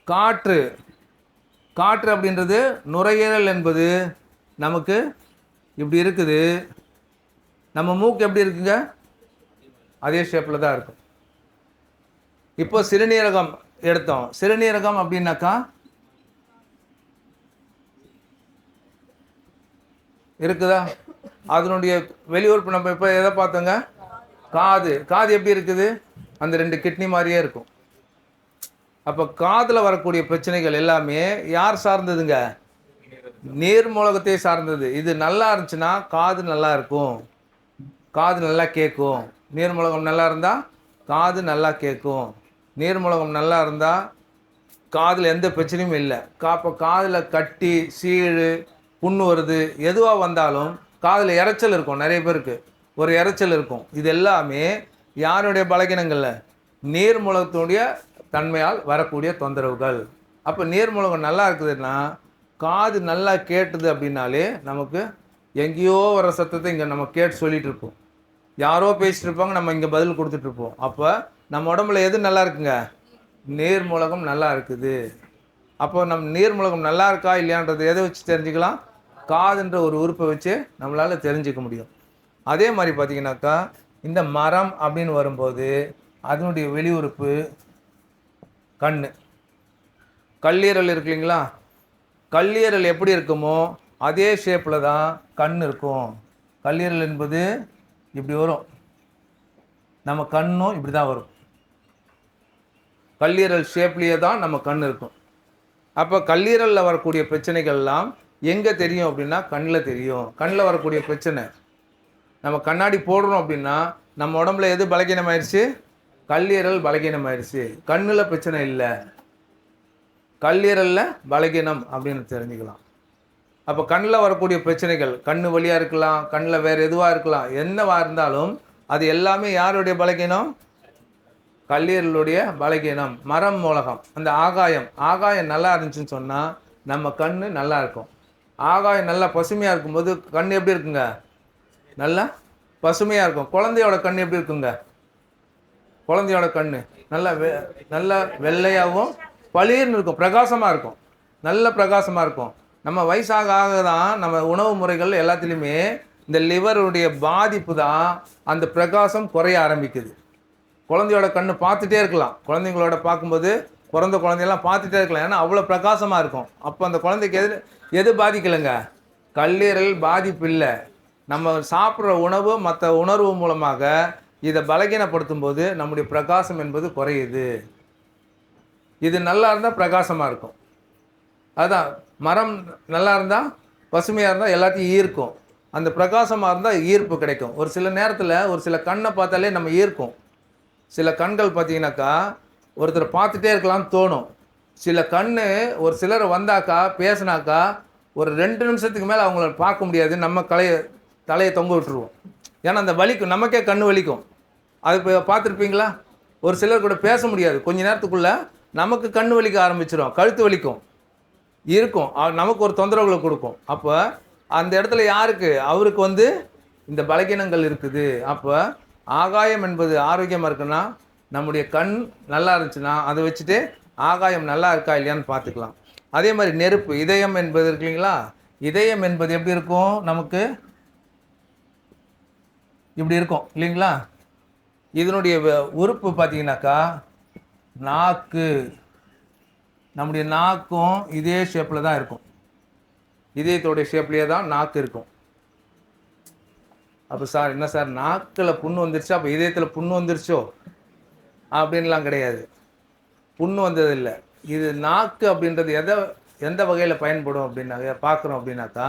காற்று அப்படின்றது நுரையீரல் என்பது நமக்கு இப்படி இருக்குது. நம்ம மூக்கு எப்படி இருக்குங்க? அதே ஷேப்பில் தான் இருக்கும். இப்போ சிறுநீரகம் எடுத்தோம். சிறுநீரகம் அப்படின்னாக்கா இருக்குதா? அதனுடைய வெளியுறுப்பு நம்ம இப்போ எதை பார்த்தோங்க? காது எப்படி இருக்குது? அந்த 2 கிட்னி மாதிரியே இருக்கும். அப்போ காதில் வரக்கூடிய பிரச்சனைகள் எல்லாமே யார் சார்ந்ததுங்க? நீர்மூலகத்தை சார்ந்தது. இது நல்லா இருந்துச்சுன்னா காது நல்லா இருக்கும், காது நல்லா கேட்கும். நீர்மூலகம் நல்லா இருந்தால் காது நல்லா கேட்கும். நீர்மூலகம் நல்லா இருந்தால் காதில் எந்த பிரச்சனையும் இல்லை. அப்போ காதில் கட்டி, சீழ், புண்ணு வருது, எதுவாக வந்தாலும் காதில் இறைச்சல் இருக்கும். நிறைய பேருக்கு ஒரு இறைச்சல் இருக்கும். இது எல்லாமே யாருடைய பலகீனங்களில்? நீர்மூலகத்தினுடைய தன்மையால் வரக்கூடிய தொந்தரவுகள். அப்போ நீர்மூலகம் நல்லா இருக்குதுன்னா காது நல்லா கேட்டுது அப்படின்னாலே நமக்கு எங்கேயோ வர சத்தத்தை இங்கே நம்ம கேட்டு சொல்லிகிட்டு இருப்போம். யாரோ பேசிகிட்டு இருப்பாங்க, நம்ம இங்கே பதில் கொடுத்துட்ருப்போம். அப்போ நம்ம உடம்புல எது நல்லா இருக்குங்க? நீர்மூலகம் நல்லா இருக்குது. அப்போ நம்ம நீர்மூலகம் நல்லா இருக்கா இல்லையான்றது எதை வச்சு தெரிஞ்சுக்கலாம்? காதுன்ற ஒரு உறுப்பை வச்சு நம்மளால் தெரிஞ்சுக்க முடியும். அதே மாதிரி பார்த்திங்கனாக்கா இந்த மரம் அப்படின்னு வரும்போது அதனுடைய வெளியுறுப்பு கல்லீரல் இருக்கு இல்லைங்களா? கல்லீரல் எப்படி இருக்குமோ அதே ஷேப்பில் தான் கண் இருக்கும். கல்லீரல் என்பது இப்படி வரும், நம்ம கண்ணும் இப்படி தான் வரும். கல்லீரல் ஷேப்லேயே தான் நம்ம கண் இருக்கும். அப்போ கல்லீரலில் வரக்கூடிய பிரச்சனைகள்லாம் எங்கே தெரியும் அப்படின்னா கண்ணில் தெரியும். கண்ணில் வரக்கூடிய பிரச்சனை நம்ம கண்ணாடி போடுறோம் அப்படின்னா நம்ம உடம்புல எது பலகீனமாயிடுச்சு? கல்லீரல் பலகீனமாயிடுச்சு. கண்ணில் பிரச்சனை இல்லை, கல்லீரலில் பலகீனம் அப்படின்னு தெரிஞ்சுக்கலாம். அப்போ கண்ணில் வரக்கூடிய பிரச்சனைகள் கண் வழியாக இருக்கலாம், கண்ணில் வேறு எதுவாக இருக்கலாம், என்னவாக இருந்தாலும் அது எல்லாமே யாருடைய பலகீனம்? கல்லீரலுடைய பலகீனம். மரம் மூலகம், அந்த ஆகாயம் நல்லா இருந்துச்சுன்னு சொன்னால் நம்ம கண் நல்லா இருக்கும். ஆகாயம் நல்லா பசுமையாக இருக்கும்போது கண் எப்படி இருக்குங்க? நல்லா பசுமையாக இருக்கும். குழந்தையோட கண் எப்படி இருக்குங்க? குழந்தையோட கண் நல்லா வெள்ளையாகவும் பளிர்னு இருக்கும், பிரகாசமாக இருக்கும், நல்ல பிரகாசமாக இருக்கும். நம்ம வயசாக ஆக தான் நம்ம உணவு முறைகள் எல்லாத்துலேயுமே இந்த லிவருடைய பாதிப்பு தான் அந்த பிரகாசம் குறைய ஆரம்பிக்குது. குழந்தையோட கண் பார்த்துட்டே இருக்கலாம், குழந்தைங்களோட பார்க்கும்போது பிறந்த குழந்தையெல்லாம் பார்த்துட்டே இருக்கலாம், ஏன்னா அவ்வளோ பிரகாசமாக இருக்கும். அப்போ அந்த குழந்தைக்கு எது பாதிக்கலைங்க? கல்லீரல் பாதிப்பு இல்லை. நம்ம சாப்பிட்ற உணவு மற்ற உணர்வு மூலமாக இதை பலகீனப்படுத்தும் போது நம்முடைய பிரகாசம் என்பது குறையுது. இது நல்லா இருந்தால் பிரகாசமாக இருக்கும். அதான் மரம் நல்லா இருந்தால் பசுமையாக இருந்தால் எல்லாத்தையும் ஈர்க்கும். அந்த பிரகாசமாக இருந்தால் ஈர்ப்பு கிடைக்கும். ஒரு சில நேரத்தில் ஒரு சில கண்ணை பார்த்தாலே நம்ம ஈர்க்கும். சில கண்கள் பார்த்தீங்கன்னாக்கா ஒருத்தரை பார்த்துட்டே இருக்கலாம்னு தோணும். சில கண் ஒரு சிலர் வந்தாக்கா பேசினாக்கா ஒரு 2 நிமிஷத்துக்கு மேலே அவங்கள பார்க்க முடியாது. நம்ம தலையை தொங்க விட்டுருவோம். ஏன்னா அந்த வலிக்கும், நமக்கே கண் வலிக்கும். அது இப்போ பார்த்துருப்பீங்களா? ஒரு சிலர் கூட பேச முடியாது. கொஞ்ச நேரத்துக்குள்ளே நமக்கு கண் வலிக்க ஆரம்பிச்சிடும், கழுத்து வலிக்கும் இருக்கும், நமக்கு ஒரு தொந்தரவுகளை கொடுக்கும். அப்போ அந்த இடத்துல யாருக்கு? அவருக்கு இந்த பலகீனங்கள் இருக்குது. அப்போ ஆகாயம் என்பது ஆரோக்கியமாக இருக்குன்னா நம்முடைய கண் நல்லா இருந்துச்சுன்னா அதை வச்சுட்டு ஆகாயம் நல்லா இருக்கா இல்லையான்னு பார்த்துக்கலாம். அதே மாதிரி நெருப்பு, இதயம் என்பது இருக்கு இல்லைங்களா? இதயம் என்பது எப்படி இருக்கும்? நமக்கு இப்படி இருக்கும் இல்லைங்களா? இதனுடைய உறுப்பு பார்த்தீங்கன்னாக்கா நாக்கு. நம்முடைய நாக்கும் இதே ஷேப்பில் தான் இருக்கும். இதயத்தோடைய ஷேப்லேயே தான் நாக்கு இருக்கும். அப்போ சார் என்ன சார் நாக்கில் புண்ணு வந்துருச்சா அப்போ இதயத்தில் புண்ணு வந்துருச்சோ அப்படின்லாம் கிடையாது. புண்ணு வந்ததில்லை. இது நாக்கு அப்படின்றது எந்த வகையில் பயன்படும் அப்படின்னா பார்க்குறோம் அப்படின்னாக்கா,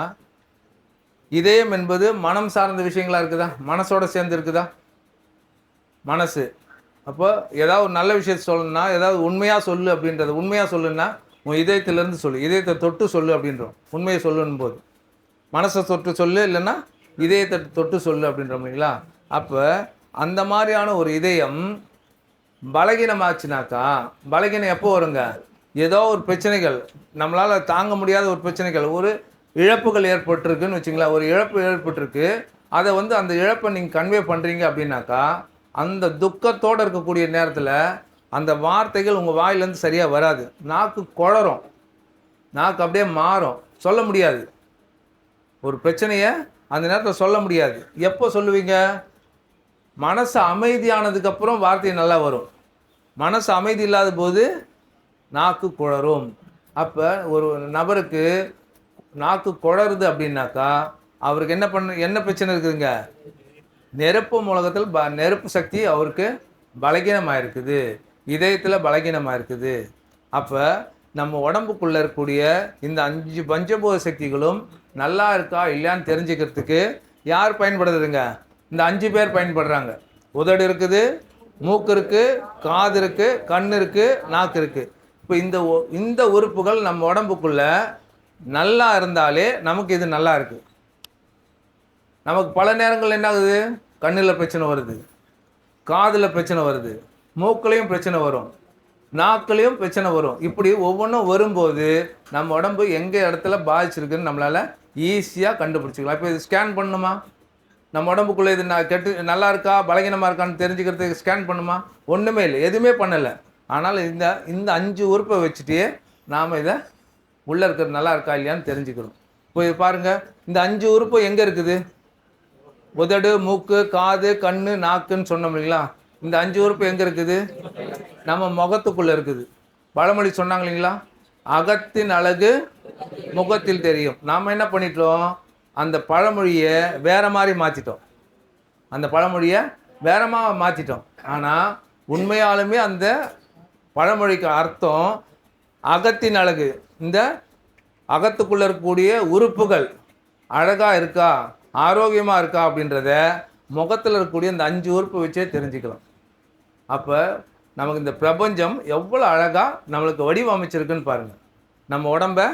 இதயம் என்பது மனம் சார்ந்த விஷயங்களாக இருக்குதா? மனசோட சேர்ந்து இருக்குதா? மனசு. அப்போ ஏதாவது ஒரு நல்ல விஷயத்தை சொல்லணும்னா, ஏதாவது உண்மையாக சொல்லு அப்படின்றது, உண்மையாக சொல்லுன்னா உன் இதயத்திலேருந்து சொல்லு, இதயத்தை தொட்டு சொல்லு அப்படின்றோம். உண்மையை சொல்லுன்னு போது மனசை தொட்டு சொல்லு, இல்லைன்னா இதயத்தை தொட்டு சொல்லு அப்படின்றோம் இல்லைங்களா? அப்போ அந்த மாதிரியான ஒரு இதயம் பலகீனமாச்சுனாக்கா, பலகீனம் எப்போ வருங்க? ஏதோ ஒரு பிரச்சனைகள், நம்மளால் தாங்க முடியாத ஒரு பிரச்சனைகள், ஒரு இழப்புகள் ஏற்பட்டிருக்குன்னு வச்சுங்களேன். ஒரு இழப்பு ஏற்பட்டிருக்கு. அதை அந்த இழப்பை நீங்கள் கன்வே பண்ணுறீங்க அப்படின்னாக்கா, அந்த துக்கத்தோடு இருக்கக்கூடிய நேரத்தில் அந்த வார்த்தைகள் உங்கள் வாயிலேருந்து சரியாக வராது. நாக்கு குளறும், நாக்கு அப்படியே மாறும், சொல்ல முடியாது. ஒரு பிரச்சனையை அந்த நேரத்தில் சொல்ல முடியாது. எப்போ சொல்லுவீங்க? மனசு அமைதியானதுக்கப்புறம் வார்த்தை நல்லா வரும். மனசு அமைதி இல்லாத போது நாக்கு குளறும். அப்போ ஒரு நபருக்கு நாக்கு குளறுது அப்படின்னாக்கா அவருக்கு என்ன பிரச்சனை இருக்குதுங்க? நெருப்பு மூலகத்தில் நெருப்பு சக்தி அவருக்கு பலகீனமாக இருக்குது, இதயத்தில் பலகீனமாக இருக்குது. அப்போ நம்ம உடம்புக்குள்ளே இருக்கக்கூடிய இந்த 5 பஞ்சபூத சக்திகளும் நல்லா இருக்கா இல்லையான்னு தெரிஞ்சுக்கிறதுக்கு யார் பயன்படுதுங்க? இந்த 5 பேர் பயன்படுறாங்க. உதடு இருக்குது, மூக்கு இருக்குது, காது இருக்குது, கண் இருக்குது, நாக்கு இருக்குது. இப்போ இந்த உறுப்புகள் நம்ம உடம்புக்குள்ளே நல்லா இருந்தாலே நமக்கு இது நல்லா இருக்குது. நமக்கு பல நேரங்கள் என்ன ஆகுது? கண்ணில் பிரச்சனை வருது, காதில் பிரச்சனை வருது, மூக்குலையும் பிரச்சனை வரும், நாக்குலையும் பிரச்சனை வரும். இப்படி ஒவ்வொன்றும் வரும்போது நம்ம உடம்பு எங்கே இடத்துல பாதிச்சிருக்குன்னு நம்மளால் ஈஸியாக கண்டுபிடிச்சிக்கலாம். இப்போ இது ஸ்கேன் பண்ணணுமா? நம்ம உடம்புக்குள்ளே இது நல்லா இருக்கா பலகீனமாக இருக்கான்னு தெரிஞ்சுக்கிறதுக்கு ஸ்கேன் பண்ணுமா? ஒன்றுமே இல்லை, எதுவுமே பண்ணலை. ஆனால் இந்த 5 உறுப்பை வச்சுட்டே நாம் இதை உள்ளே இருக்கிறது நல்லா இருக்கா இல்லையான்னு தெரிஞ்சுக்கிறோம். இப்போ இது பாருங்கள், இந்த 5 உறுப்பு எங்கே இருக்குது? உதடு, மூக்கு, காது, கண், நாக்குன்னு சொன்னோம் இல்லைங்களா? இந்த 5 உறுப்பு எங்கே இருக்குது? நம்ம முகத்துக்குள்ளே இருக்குது. பழமொழி சொன்னாங்க இல்லைங்களா? அகத்தின் அழகு முகத்தில் தெரியும். நாம் என்ன பண்ணிட்டோம்? அந்த பழமொழியை வேறு மாதிரி மாற்றிட்டோம். அந்த பழமொழியை வேறமாக மாற்றிட்டோம். ஆனால் உண்மையாலுமே அந்த பழமொழிக்கு அர்த்தம் அகத்தின் அழகு. இந்த அகத்துக்குள்ளே இருக்கக்கூடிய உறுப்புகள் அழகாக இருக்கா, ஆரோக்கியமாக இருக்கா அப்படின்றத முகத்தில் இருக்கக்கூடிய இந்த 5 உறுப்பு வச்சே தெரிஞ்சுக்கலாம். அப்போ நமக்கு இந்த பிரபஞ்சம் எவ்வளோ அழகாக நம்மளுக்கு வடிவமைச்சிருக்குன்னு பாருங்கள். நம்ம உடம்பை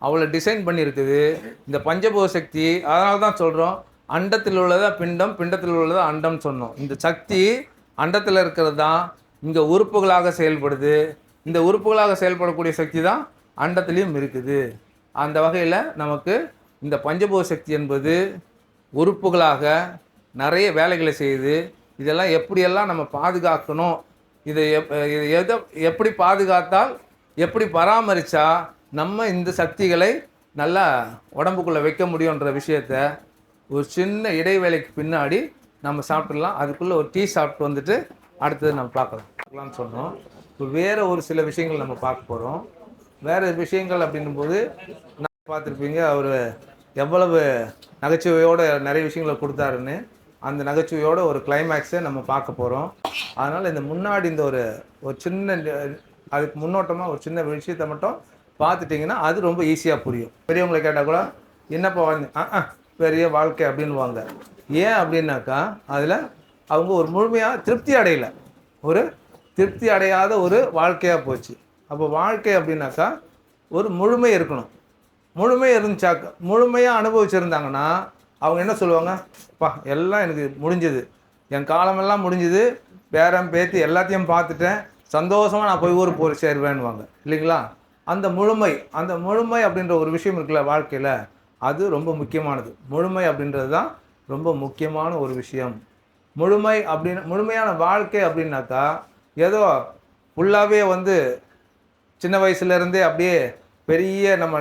அவ்வளோ டிசைன் பண்ணியிருக்குது இந்த பஞ்சபூத சக்தி. அதனால தான் சொல்கிறோம், அண்டத்தில் உள்ளதா பிண்டம், பிண்டத்தில் உள்ளதா அண்டம்னு சொன்னோம். இந்த சக்தி அண்டத்தில் இருக்கிறது தான் இங்கே உறுப்புகளாக செயல்படுது. இந்த உறுப்புகளாக செயல்படக்கூடிய சக்தி தான் அண்டத்துலேயும் இருக்குது. அந்த வகையில் நமக்கு இந்த பஞ்சபூத சக்தி என்பது உறுப்புகளாக நிறைய வேலைகளை செய்யுது. இதெல்லாம் எப்படியெல்லாம் நம்ம பாதுகாக்கணும், இதை எப்படி பாதுகாத்தால், எப்படி பராமரித்தா நம்ம இந்த சக்திகளை நல்லா உடம்புக்குள்ளே வைக்க முடியுன்ற விஷயத்த ஒரு சின்ன இடைவேளைக்கு பின்னாடி நம்ம சாப்பிட்றலாம். அதுக்குள்ளே ஒரு டீ சாப்பிட்டு வந்துட்டு அடுத்தது நம்ம பார்க்கலாம்னு சொன்னோம். இப்போ வேறு ஒரு சில விஷயங்கள் நம்ம பார்க்க போகிறோம். வேறு விஷயங்கள் அப்படின்னும்போது நான் பார்த்துருப்பீங்க அவர் எவ்வளவு நகைச்சுவையோடு நிறைய விஷயங்களை கொடுத்தாருன்னு. அந்த நகைச்சுவையோட ஒரு கிளைமேக்ஸை நம்ம பார்க்க போகிறோம். அதனால் இந்த முன்னாடி இந்த ஒரு ஒரு சின்ன அதுக்கு முன்னோட்டமாக ஒரு சின்ன விஷயத்தை மட்டும் பார்த்துட்டிங்கன்னா அது ரொம்ப ஈஸியாக புரியும். பெரியவங்களை கேட்டால் கூட என்னப்பா வாழ்ந்து பெரிய வாழ்க்கை அப்படின்வாங்க. ஏன் அப்படின்னாக்கா அதில் அவங்க ஒரு முழுமையாக திருப்தி அடையலை, ஒரு திருப்தி அடையாத ஒரு வாழ்க்கையாக போச்சு. அப்போ வாழ்க்கை அப்படின்னாக்கா ஒரு முழுமை இருக்கணும். முழுமை இருந்துச்சாக்கா, முழுமையாக அனுபவிச்சுருந்தாங்கன்னா அவங்க என்ன சொல்லுவாங்க, எல்லாம் எனக்கு முடிஞ்சது, என் காலமெல்லாம் முடிஞ்சுது, பேரம் பேத்தி எல்லாத்தையும் பார்த்துட்டேன், சந்தோஷமாக நான் போய் ஊருக்கு போய் சேருவேன்னுவாங்க இல்லைங்களா? அந்த முழுமை அப்படின்ற ஒரு விஷயம் இருக்குல்ல வாழ்க்கையில், அது ரொம்ப முக்கியமானது. முழுமை அப்படின்றது தான் ரொம்ப முக்கியமான ஒரு விஷயம். முழுமையான வாழ்க்கை அப்படின்னாக்கா ஏதோ ஃபுல்லாகவே வந்து சின்ன வயசுலேருந்தே அப்படியே பெரிய நம்ம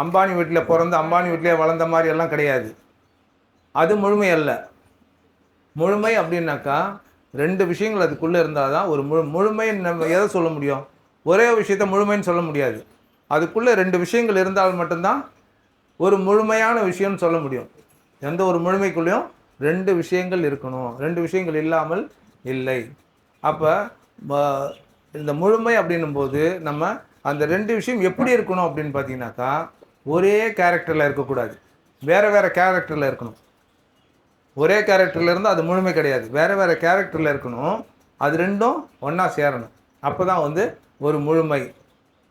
அம்பானி வீட்டில் பிறந்து அம்பானி வீட்டிலே வளர்ந்த மாதிரி எல்லாம் கிடையாது. அது முழுமை அல்ல. முழுமை அப்படின்னாக்கா 2 விஷயங்கள் அதுக்குள்ளே இருந்தால் தான் ஒரு முழுமைன்னு நம்ம எதை சொல்ல முடியும்? ஒரே விஷயத்தை முழுமைன்னு சொல்ல முடியாது. அதுக்குள்ளே 2 விஷயங்கள் இருந்தால் மட்டும்தான் ஒரு முழுமையான விஷயம்னு சொல்ல முடியும். எந்த ஒரு முழுமைக்குள்ளேயும் 2 விஷயங்கள் இருக்கணும். 2 விஷயங்கள் இல்லாமல் இல்லை. அப்போ இந்த முழுமை அப்படின்னும்போது நம்ம அந்த 2 விஷயம் எப்படி இருக்கணும் அப்படின்னு பார்த்தீங்கன்னாக்கா, ஒரே கேரக்டரில் இருக்கக்கூடாது, வேறு வேறு கேரக்டரில் இருக்கணும். ஒரே கேரக்டரில் இருந்தால் அது முழுமை கிடையாது. வேறு வேறு கேரக்டரில் இருக்கணும். அது 2ம் ஒன்றா சேரணும். அப்போ தான் வந்து ஒரு முழுமை.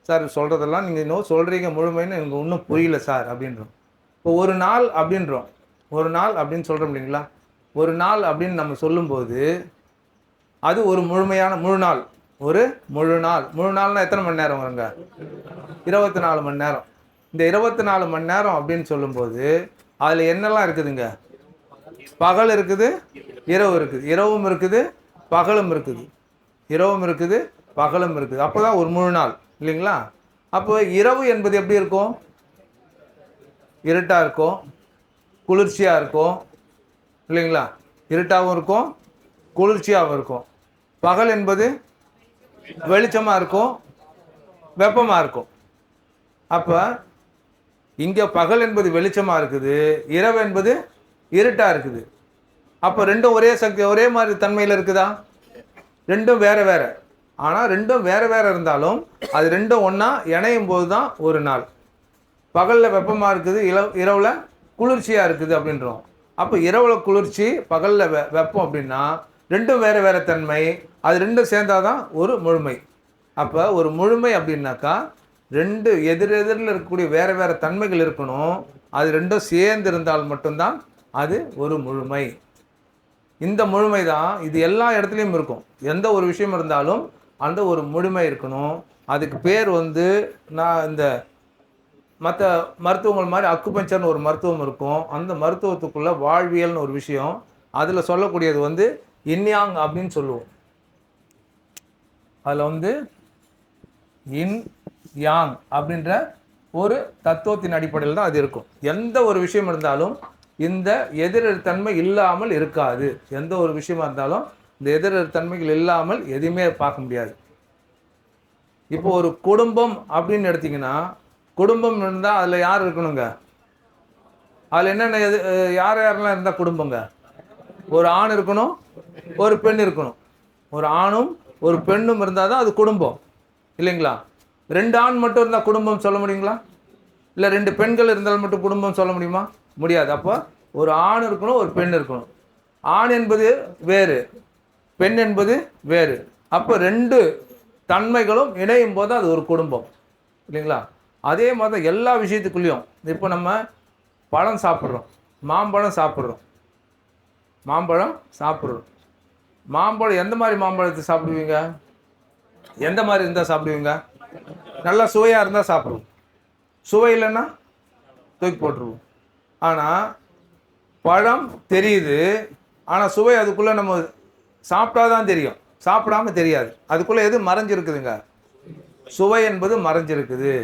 சார் சொல்கிறதெல்லாம் நீங்கள் இன்னும் சொல்கிறீங்க முழுமைன்னு எனக்கு இன்னும் புரியல சார் அப்படின்றோம். இப்போ ஒரு நாள் அப்படின்றோம், ஒரு நாள் அப்படின்னு சொல்கிறோம் இல்லைங்களா? ஒரு நாள் அப்படின்னு நம்ம சொல்லும்போது அது ஒரு முழுமையான முழு நாள். ஒரு முழு நாள்னால் எத்தனை மணி நேரம் வருங்க? 24 மணி நேரம். இந்த 24 மணி நேரம் அப்படின்னு சொல்லும்போது அதில் என்னெல்லாம் இருக்குதுங்க? பகல் இருக்குது, இரவு இருக்குது, இரவும் இருக்குது, பகலும் இருக்குது, இரவும் இருக்குது, பகலும் இருக்குது. அப்போ தான் ஒரு முழு நாள் இல்லைங்களா? அப்போ இரவு என்பது எப்படி இருக்கும்? இருட்டாக இருக்கும், குளிர்ச்சியாக இருக்கும் இல்லைங்களா? இருட்டாகவும் இருக்கும், குளிர்ச்சியாகவும் இருக்கும். பகல் என்பது வெளிச்சமாக இருக்கும், வெப்பமாக இருக்கும். அப்போ இங்கே பகல் என்பது வெளிச்சமாக இருக்குது, இரவு என்பது இருட்டாக இருக்குது. அப்போ 2ம் ஒரே சக்தி ஒரே மாதிரி தன்மையில் இருக்குதா? 2ம் வேறு வேறு. ஆனால் 2ம் வேறு வேறு இருந்தாலும் அது 2ம் ஒன்றா இணையும் போது தான் ஒரு நாள். பகலில் வெப்பமாக இருக்குது, இரவில் குளிர்ச்சியாக இருக்குது அப்படின்றோம். அப்போ இரவில் குளிர்ச்சி, பகலில் வெப்பம் அப்படின்னா 2ம் வேறு வேறு தன்மை. அது 2ம் சேர்ந்தால் தான் ஒரு முழுமை. அப்போ ஒரு முழுமை அப்படின்னாக்கா 2 எதிரெதிரில் இருக்கக்கூடிய வேறு வேறு தன்மைகள் இருக்கணும். அது 2ம் சேர்ந்து இருந்தால் மட்டும்தான் அது ஒரு முழுமை. இந்த முழுமை தான் இது எல்லா இடத்துலையும் இருக்கும். எந்த ஒரு விஷயம் இருந்தாலும் அந்த ஒரு முழுமை இருக்கணும். அதுக்கு பேர் வந்து நான் இந்த மற்ற மருத்துவங்கள் மாதிரி அக்குபஞ்சர்னு ஒரு மருத்துவம் இருக்கும். அந்த மருத்துவத்துக்குள்ளே வாழ்வியல்னு ஒரு விஷயம், அதில் சொல்லக்கூடியது வந்து இன்யாங் அப்படின்னு சொல்லுவோம். அதில் வந்து இன் யாங் அப்படின்ற ஒரு தத்துவத்தின் அடிப்படையில் தான் அது இருக்கும். எந்த ஒரு விஷயம் இருந்தாலும் இந்த எதிரெதிர்த்தன்மை இல்லாமல் இருக்காது. எந்த ஒரு விஷயமா இருந்தாலும் இந்த எதிரெதிர்த்தன்மைகள் இல்லாமல் எதுவுமே பார்க்க முடியாது. இப்போ ஒரு குடும்பம் அப்படின்னு எடுத்திங்கன்னா, குடும்பம் இருந்தால் அதில் யார் இருக்கணுங்க? அதில் என்னென்ன யாரெல்லாம் இருந்தால் குடும்பங்க? ஒரு ஆண் இருக்கணும், ஒரு பெண் இருக்கணும். ஒரு ஆணும் ஒரு பெண்ணும் இருந்தால் தான் அது குடும்பம் இல்லைங்களா? 2 ஆண் மட்டும் இருந்தால் குடும்பம் சொல்ல முடியுங்களா? இல்லை 2 பெண்கள் இருந்தால் மட்டும் குடும்பம் சொல்ல முடியுமா? முடியாது. அப்போ ஒரு ஆண் இருக்கணும், ஒரு பெண் இருக்கணும். ஆண் என்பது வேறு, பெண் என்பது வேறு. அப்போ 2 தன்மைகளும் இணையும் போது அது ஒரு குடும்பம் இல்லைங்களா? அதே மாதிரி தான் எல்லா விஷயத்துக்குள்ளேயும். இப்போ நம்ம பழம் சாப்பிட்றோம், மாம்பழம் சாப்பிட்றோம், மாம்பழம் எந்த மாதிரி மாம்பழத்தை சாப்பிடுவீங்க? எந்த மாதிரி இருந்தால் சாப்பிடுவீங்க? நல்லா சுவையாக இருந்தால் சாப்பிடுவோம், சுவை இல்லைன்னா தூக்கி போட்டுருவோம். ஆனால் பழம் தெரியுது, ஆனால் சுவை அதுக்குள்ளே நம்ம சாப்பிட்டா தான் தெரியும், சாப்பிடாமல் தெரியாது. அதுக்குள்ளே எது மறைஞ்சிருக்குதுங்க? சுவை என்பது மறைஞ்சிருக்குது.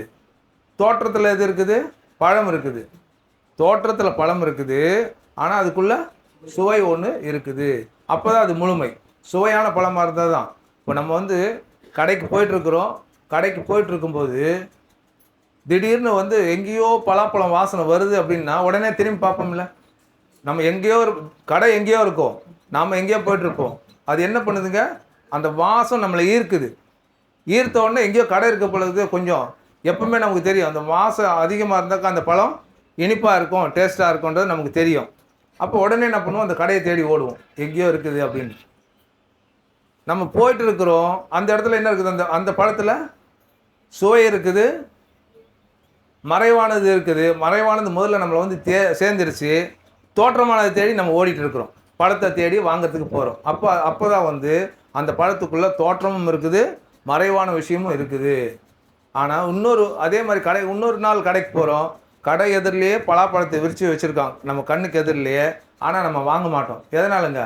தோற்றத்தில் எது இருக்குது? பழம் இருக்குது. தோற்றத்தில் பழம் இருக்குது, ஆனால் அதுக்குள்ளே சுவை ஒன்று இருக்குது. அப்போ தான் அது முழுமை. சுவையான பழமாக இருந்தால் தான். இப்போ நம்ம வந்து கடைக்கு போயிட்டுருக்குறோம், கடைக்கு போயிட்டுருக்கும்போது திடீர்னு வந்து எங்கேயோ பலாப்பழம் வாசனை வருது அப்படின்னா உடனே திரும்பி பார்ப்போம்ல, நம்ம எங்கேயோ ஒரு கடை எங்கேயோ இருக்கும், நாம் எங்கேயோ போயிட்டுருப்போம். அது என்ன பண்ணுதுங்க, அந்த வாசம் நம்மளை ஈர்க்குது. ஈர்த்த உடனே எங்கேயோ கடை இருக்க பொழுது கொஞ்சம் எப்பவுமே நமக்கு தெரியும், அந்த வாசம் அதிகமாக இருந்தாக்கா அந்த பழம் இனிப்பாக இருக்கும், டேஸ்ட்டாக இருக்கும்ன்றது நமக்கு தெரியும். அப்போ உடனே என்ன பண்ணுவோம், அந்த கடையை தேடி ஓடுவோம், எங்கேயோ இருக்குது அப்படின்னு. நம்ம போயிட்டு இருக்கிறோம், அந்த இடத்துல என்ன இருக்குது, அந்த அந்த பழத்தில் சுவை இருக்குது, மறைவானது இருக்குது. மறைவானது முதல்ல நம்மளை வந்து சேர்ந்துருச்சு, தோற்றமானதை தேடி நம்ம ஓடிட்டு இருக்கிறோம், பழத்தை தேடி வாங்கிறதுக்கு போகிறோம். அப்போ தான் வந்து அந்த பழத்துக்குள்ளே தோற்றமும் இருக்குது, மறைவான விஷயமும் இருக்குது. ஆனால் அதே மாதிரி இன்னொரு நாள் கடைக்கு போகிறோம், கடை எதிரிலேயே பலாப்பழத்தை விரித்து வச்சுருக்காங்க நம்ம கண்ணுக்கு எதிரிலேயே. ஆனால் நம்ம வாங்க மாட்டோம். எதனாலுங்க?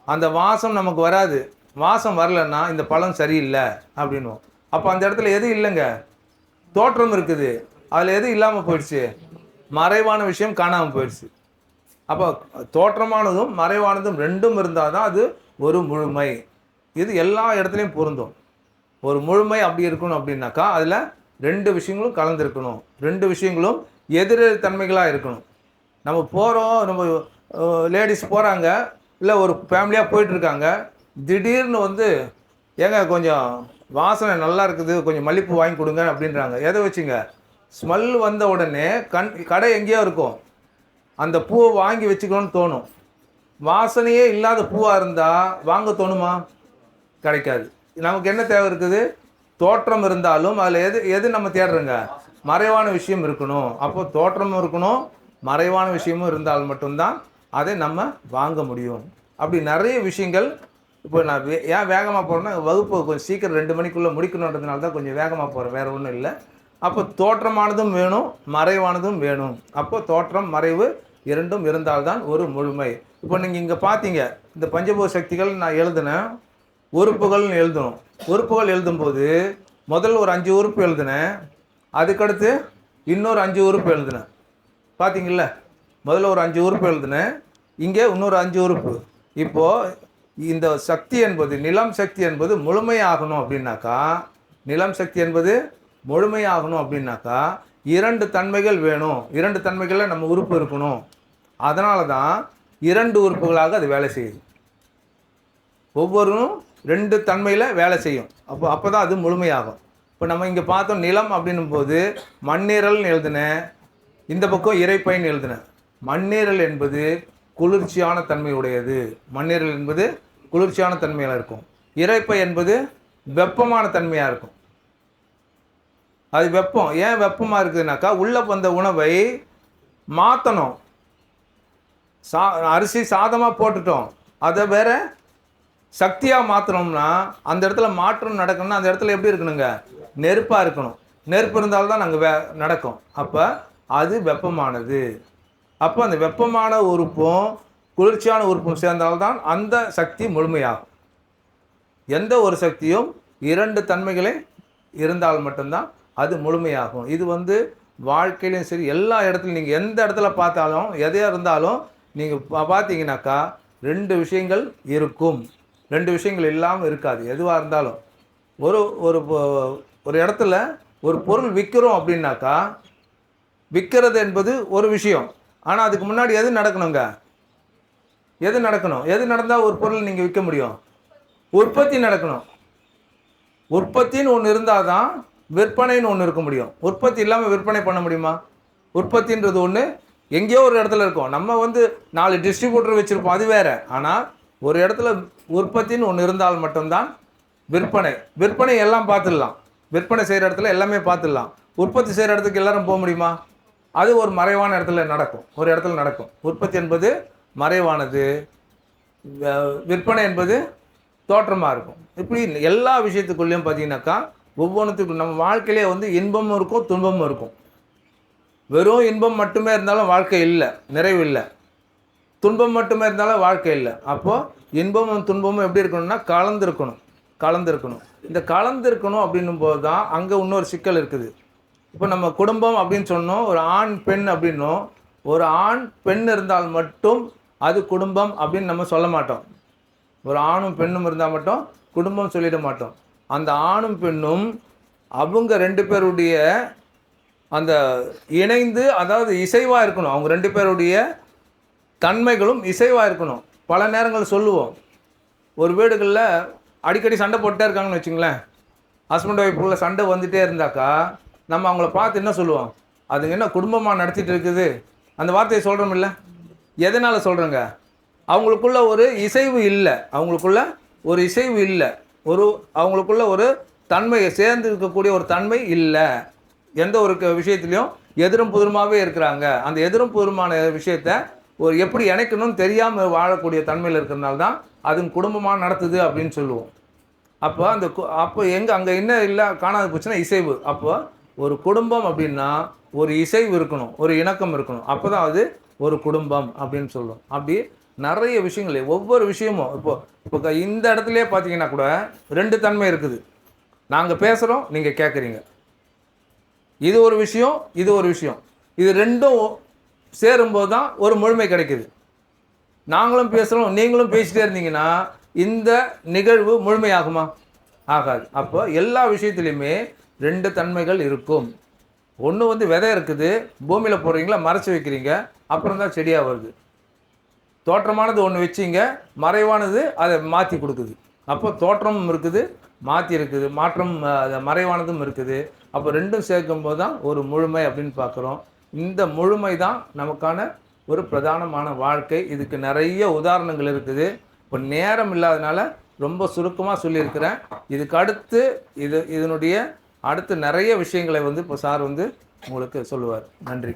அந்த வாசம் நமக்கு வராது. வாசம் வரலன்னா இந்த பழம் சரியில்லை அப்படின்வோம். அப்போ அந்த இடத்துல எது இல்லைங்க, தோற்றம் இருக்குது, அதில் எது இல்லாமல் போயிடுச்சு, மறைவான விஷயம் காணாமல் போயிடுச்சு. அப்போ தோற்றமானதும் மறைவானதும் ரெண்டும் இருந்தால் தான் அது ஒரு முழுமை. இது எல்லா இடத்துலையும் பொருந்தும். ஒரு முழுமை அப்படி இருக்கணும் அப்படின்னாக்கா அதில் ரெண்டு விஷயங்களும் கலந்துருக்கணும், ரெண்டு விஷயங்களும் எதிரெதிர் தன்மைகளாக இருக்கணும். நம்ம போகிறோம், நம்ம லேடிஸ் போகிறாங்க, இல்லை ஒரு ஃபேமிலியாக போயிட்டுருக்காங்க, திடீர்னு வந்து ஏங்க கொஞ்சம் வாசனை நல்லா இருக்குது, கொஞ்சம் மல்லிப்பூ வாங்கி கொடுங்க அப்படின்றாங்க. எதை வச்சுங்க, ஸ்மெல் வந்த உடனே கடை எங்கேயோ இருக்கும், அந்த பூவை வாங்கி வச்சுக்கணும்னு தோணும். வாசனையே இல்லாத பூவாக இருந்தால் வாங்க தோணுமா? கிடைக்காது. நமக்கு என்ன தேவை இருக்குது, தோற்றம் இருந்தாலும் அதில் எது நம்ம தேடுறோங்க, மறைவான விஷயம் இருக்கணும். அப்போ தோற்றமும் இருக்கணும், மறைவான விஷயமும் இருந்தால் மட்டும்தான் அதை நம்ம வாங்க முடியும். அப்படி நிறைய விஷயங்கள். இப்போ நான் ஏன் வேகமாக போகிறேன்னா, வகுப்பு கொஞ்சம் சீக்கிரம் 2 மணிக்குள்ளே முடிக்கணுன்றதுனால தான் கொஞ்சம் வேகமாக போகிறேன், வேறு ஒன்றும் இல்லை. அப்போ தோற்றமானதும் வேணும், மறைவானதும் வேணும். அப்போ தோற்றம் மறைவு இரண்டும் இருந்தால்தான் ஒரு முழுமை. இப்போ நீங்கள் இங்கே பார்த்தீங்க, இந்த பஞ்சபூத சக்திகள் நான் எழுதினேன், உறுப்புகள்னு எழுதணும். உறுப்புகள் எழுதும்போது முதல் ஒரு 5 உறுப்பு எழுதினேன், அதுக்கடுத்து இன்னொரு 5 உறுப்பு எழுதினேன். பார்த்தீங்கள, முதல்ல ஒரு 5 உறுப்பு எழுதினேன், இங்கே இன்னொரு 5 உறுப்பு. இப்போது இந்த சக்தி என்பது, நிலம் சக்தி என்பது முழுமையாகணும் அப்படின்னாக்கா, நிலம் சக்தி என்பது முழுமையாகணும் அப்படின்னாக்கா 2 தன்மைகள் வேணும். 2 தன்மைகளில் நம்ம உறுப்பு இருக்கணும். அதனால தான் 2 உறுப்புகளாக அது வேலை செய்யுது. ஒவ்வொருவரும் 2 தன்மையில் வேலை செய்யும். அப்போ தான் அது முழுமையாகும். இப்போ நம்ம இங்கே பார்த்தோம், நிலம் அப்படின்னும் போது மண்ணீரல்னு எழுதினேன், இந்த பக்கம் இறைப்பைன்னு எழுதினேன். மண்ணீரல் என்பது குளிர்ச்சியான தன்மை உடையது. மண்ணீரல் என்பது குளிர்ச்சியான தன்மையாக இருக்கும். இறைப்பை என்பது வெப்பமான தன்மையாக இருக்கும். அது வெப்பம். ஏன் வெப்பமாக இருக்குதுனாக்கா, உள்ளே வந்த உணவை மாற்றணும். அரிசி சாதமாக போட்டுட்டோம், அதை வேற சக்தியாக மாற்றணும்னா அந்த இடத்துல மாற்றம் நடக்கணும்னா அந்த இடத்துல எப்படி இருக்கணுங்க, நெருப்பாக இருக்கணும். நெருப்பு இருந்தால்தான் நாங்கள் நடக்கும். அப்போ அது வெப்பமானது. அப்போ அந்த வெப்பமான உறுப்பும் குளிர்ச்சியான உறுப்பும் சேர்ந்தால்தான் அந்த சக்தி முழுமையாகும். எந்த ஒரு சக்தியும் 2 தன்மைகளே இருந்தால் மட்டும்தான் அது முழுமையாகும். இது வந்து வாழ்க்கையிலையும் சரி, எல்லா இடத்துலையும் நீங்கள் எந்த இடத்துல பார்த்தாலும் எதையாக இருந்தாலும் நீங்கள் பார்த்தீங்கன்னாக்கா 2 விஷயங்கள் இருக்கும், 2 விஷயங்கள் இல்லாமல் இருக்காது. எதுவாக இருந்தாலும் ஒரு ஒரு ஒரு இடத்துல ஒரு பொருள் விற்கிறோம் அப்படின்னாக்கா, விற்கிறது என்பது ஒரு விஷயம். ஆனால் அதுக்கு முன்னாடி எது நடக்கணுங்க, எது நடக்கணும், எது நடந்தால் ஒரு பொருள் நீங்கள் விற்க முடியும், உற்பத்தி நடக்கணும். உற்பத்தின்னு ஒன்று இருந்தால் தான் விற்பனைன்னு ஒன்று இருக்க முடியும். உற்பத்தி இல்லாமல் விற்பனை பண்ண முடியுமா? உற்பத்தின்றது ஒன்று எங்கேயோ ஒரு இடத்துல இருக்கும். நம்ம வந்து 4 டிஸ்ட்ரிபியூட்டர் வச்சுருப்போம், அது வேறு. ஆனால் ஒரு இடத்துல உற்பத்தின்னு ஒன்று இருந்தால் மட்டும்தான் விற்பனை. விற்பனை எல்லாம் பார்த்துடலாம், விற்பனை செய்கிற இடத்துல எல்லாமே பார்த்துடலாம். உற்பத்தி செய்கிற இடத்துக்கு எல்லோரும் போக முடியுமா? அது ஒரு மறைவான இடத்துல நடக்கும், ஒரு இடத்துல நடக்கும். உற்பத்தி என்பது மறைவானது, விற்பனை என்பது தோற்றமாக இருக்கும். இப்படி எல்லா விஷயத்துக்குள்ளேயும் பார்த்தீங்கன்னாக்கா ஒவ்வொன்றுத்துக்கும் நம்ம வாழ்க்கையிலே வந்து இன்பமும் இருக்கும், துன்பமும் இருக்கும். வெறும் இன்பம் மட்டுமே இருந்தாலும் வாழ்க்கை இல்லை, நிறைவு இல்லை. துன்பம் மட்டுமே இருந்தாலும் வாழ்க்கை இல்லை. அப்போது இன்பமும் துன்பமும் எப்படி இருக்கணும்னா கலந்துருக்கணும். இந்த கலந்துருக்கணும் அப்படின்னும் போது தான் அங்கே இன்னொரு சிக்கல் இருக்குது. இப்போ நம்ம குடும்பம் அப்படின்னு சொன்னோம், ஒரு ஆண் பெண் அப்படின்னோம். ஒரு ஆண் பெண் இருந்தால் மட்டும் அது குடும்பம் அப்படின்னு நம்ம சொல்ல மாட்டோம். ஒரு ஆணும் பெண்ணும் இருந்தால் மட்டும் குடும்பம் சொல்லிட மாட்டோம். அந்த ஆணும் பெண்ணும் அவங்க 2 பேருடைய அந்த இணைந்து, அதாவது இசைவாக இருக்கணும். அவங்க 2 பேருடைய தன்மைகளும் இசைவாக இருக்கணும். பல நேரங்கள் சொல்லுவோம், ஒரு வீடுகளில் அடிக்கடி சண்டை போட்டுட்டே இருக்காங்கன்னு வச்சுங்களேன். ஹஸ்பண்ட் ஒய்ஃபுக்குள்ள சண்டை வந்துகிட்டே இருந்தாக்கா நம்ம அவங்கள பார்த்து என்ன சொல்லுவோம், அதுங்க என்ன குடும்பமாக நடத்திட்டு இருக்குது, அந்த வார்த்தையை சொல்கிறோம் இல்லை. எதனால் சொல்கிறேங்க, அவங்களுக்குள்ள ஒரு இசைவு இல்லை, அவங்களுக்குள்ள ஒரு இசைவு இல்லை, அவங்களுக்குள்ள ஒரு தன்மையை சேர்ந்து இருக்கக்கூடிய ஒரு தன்மை இல்லை. எந்த ஒரு விஷயத்துலையும் எதிரும் புதிருமாகவே இருக்கிறாங்க. அந்த எதிரும் புதிருமான விஷயத்த எப்படி இணைக்கணும்னு தெரியாமல் வாழக்கூடிய தன்மையில் இருக்கிறதுனால தான் அது குடும்பமாக நடத்துது அப்படின்னு சொல்லுவோம். அப்போ அப்போ அங்கே என்ன இல்லை காணாது போச்சுன்னா இசைவு. அப்போ ஒரு குடும்பம் அப்படின்னா ஒரு இசைவு இருக்கணும், ஒரு இணக்கம் இருக்கணும். அப்போ தான் அது ஒரு குடும்பம் அப்படின்னு சொல்லுவோம். அப்படி நிறைய விஷயங்கள், ஒவ்வொரு விஷயமும் இப்போ இந்த இடத்துலையே பார்த்தீங்கன்னா கூட 2 தன்மை இருக்குது. நாங்கள் பேசுகிறோம், நீங்கள் கேட்குறீங்க. இது ஒரு விஷயம், இது ஒரு விஷயம். இது 2ம் சேரும்போது தான் ஒரு முழுமை கிடைக்குது. நாங்களும் பேசுகிறோம், நீங்களும் பேசிட்டே இருந்தீங்கன்னா இந்த நிகழ்வு முழுமையாகுமா? ஆகாது. அப்போ எல்லா விஷயத்துலையுமே 2 தன்மைகள் இருக்கும். ஒன்று வந்து விதை இருக்குது, பூமியில் போடுறீங்களா, மறைச்சி வைக்கிறீங்க, அப்புறம் தான் செடியாக வருது. தோற்றமானது ஒன்று வச்சிங்க, மறைவானது அதை மாற்றி கொடுக்குது. அப்போ தோற்றமும் இருக்குது, மாற்றி இருக்குது, மாற்றம் மறைவானதும் இருக்குது. அப்போ 2ம் சேர்க்கும்போது தான் ஒரு முழுமை அப்படின்னு பார்க்குறோம். இந்த முழுமை தான் நமக்கான ஒரு பிரதானமான வாழ்க்கை. இதுக்கு நிறைய உதாரணங்கள் இருக்குது. இப்போ நேரம் இல்லாதனால ரொம்ப சுருக்கமாக சொல்லியிருக்கிறேன். இதுக்கு அடுத்து இதனுடைய அடுத்து நிறைய விஷயங்களை வந்து இப்போ சார் வந்து உங்களுக்கு சொல்லுவார். நன்றி.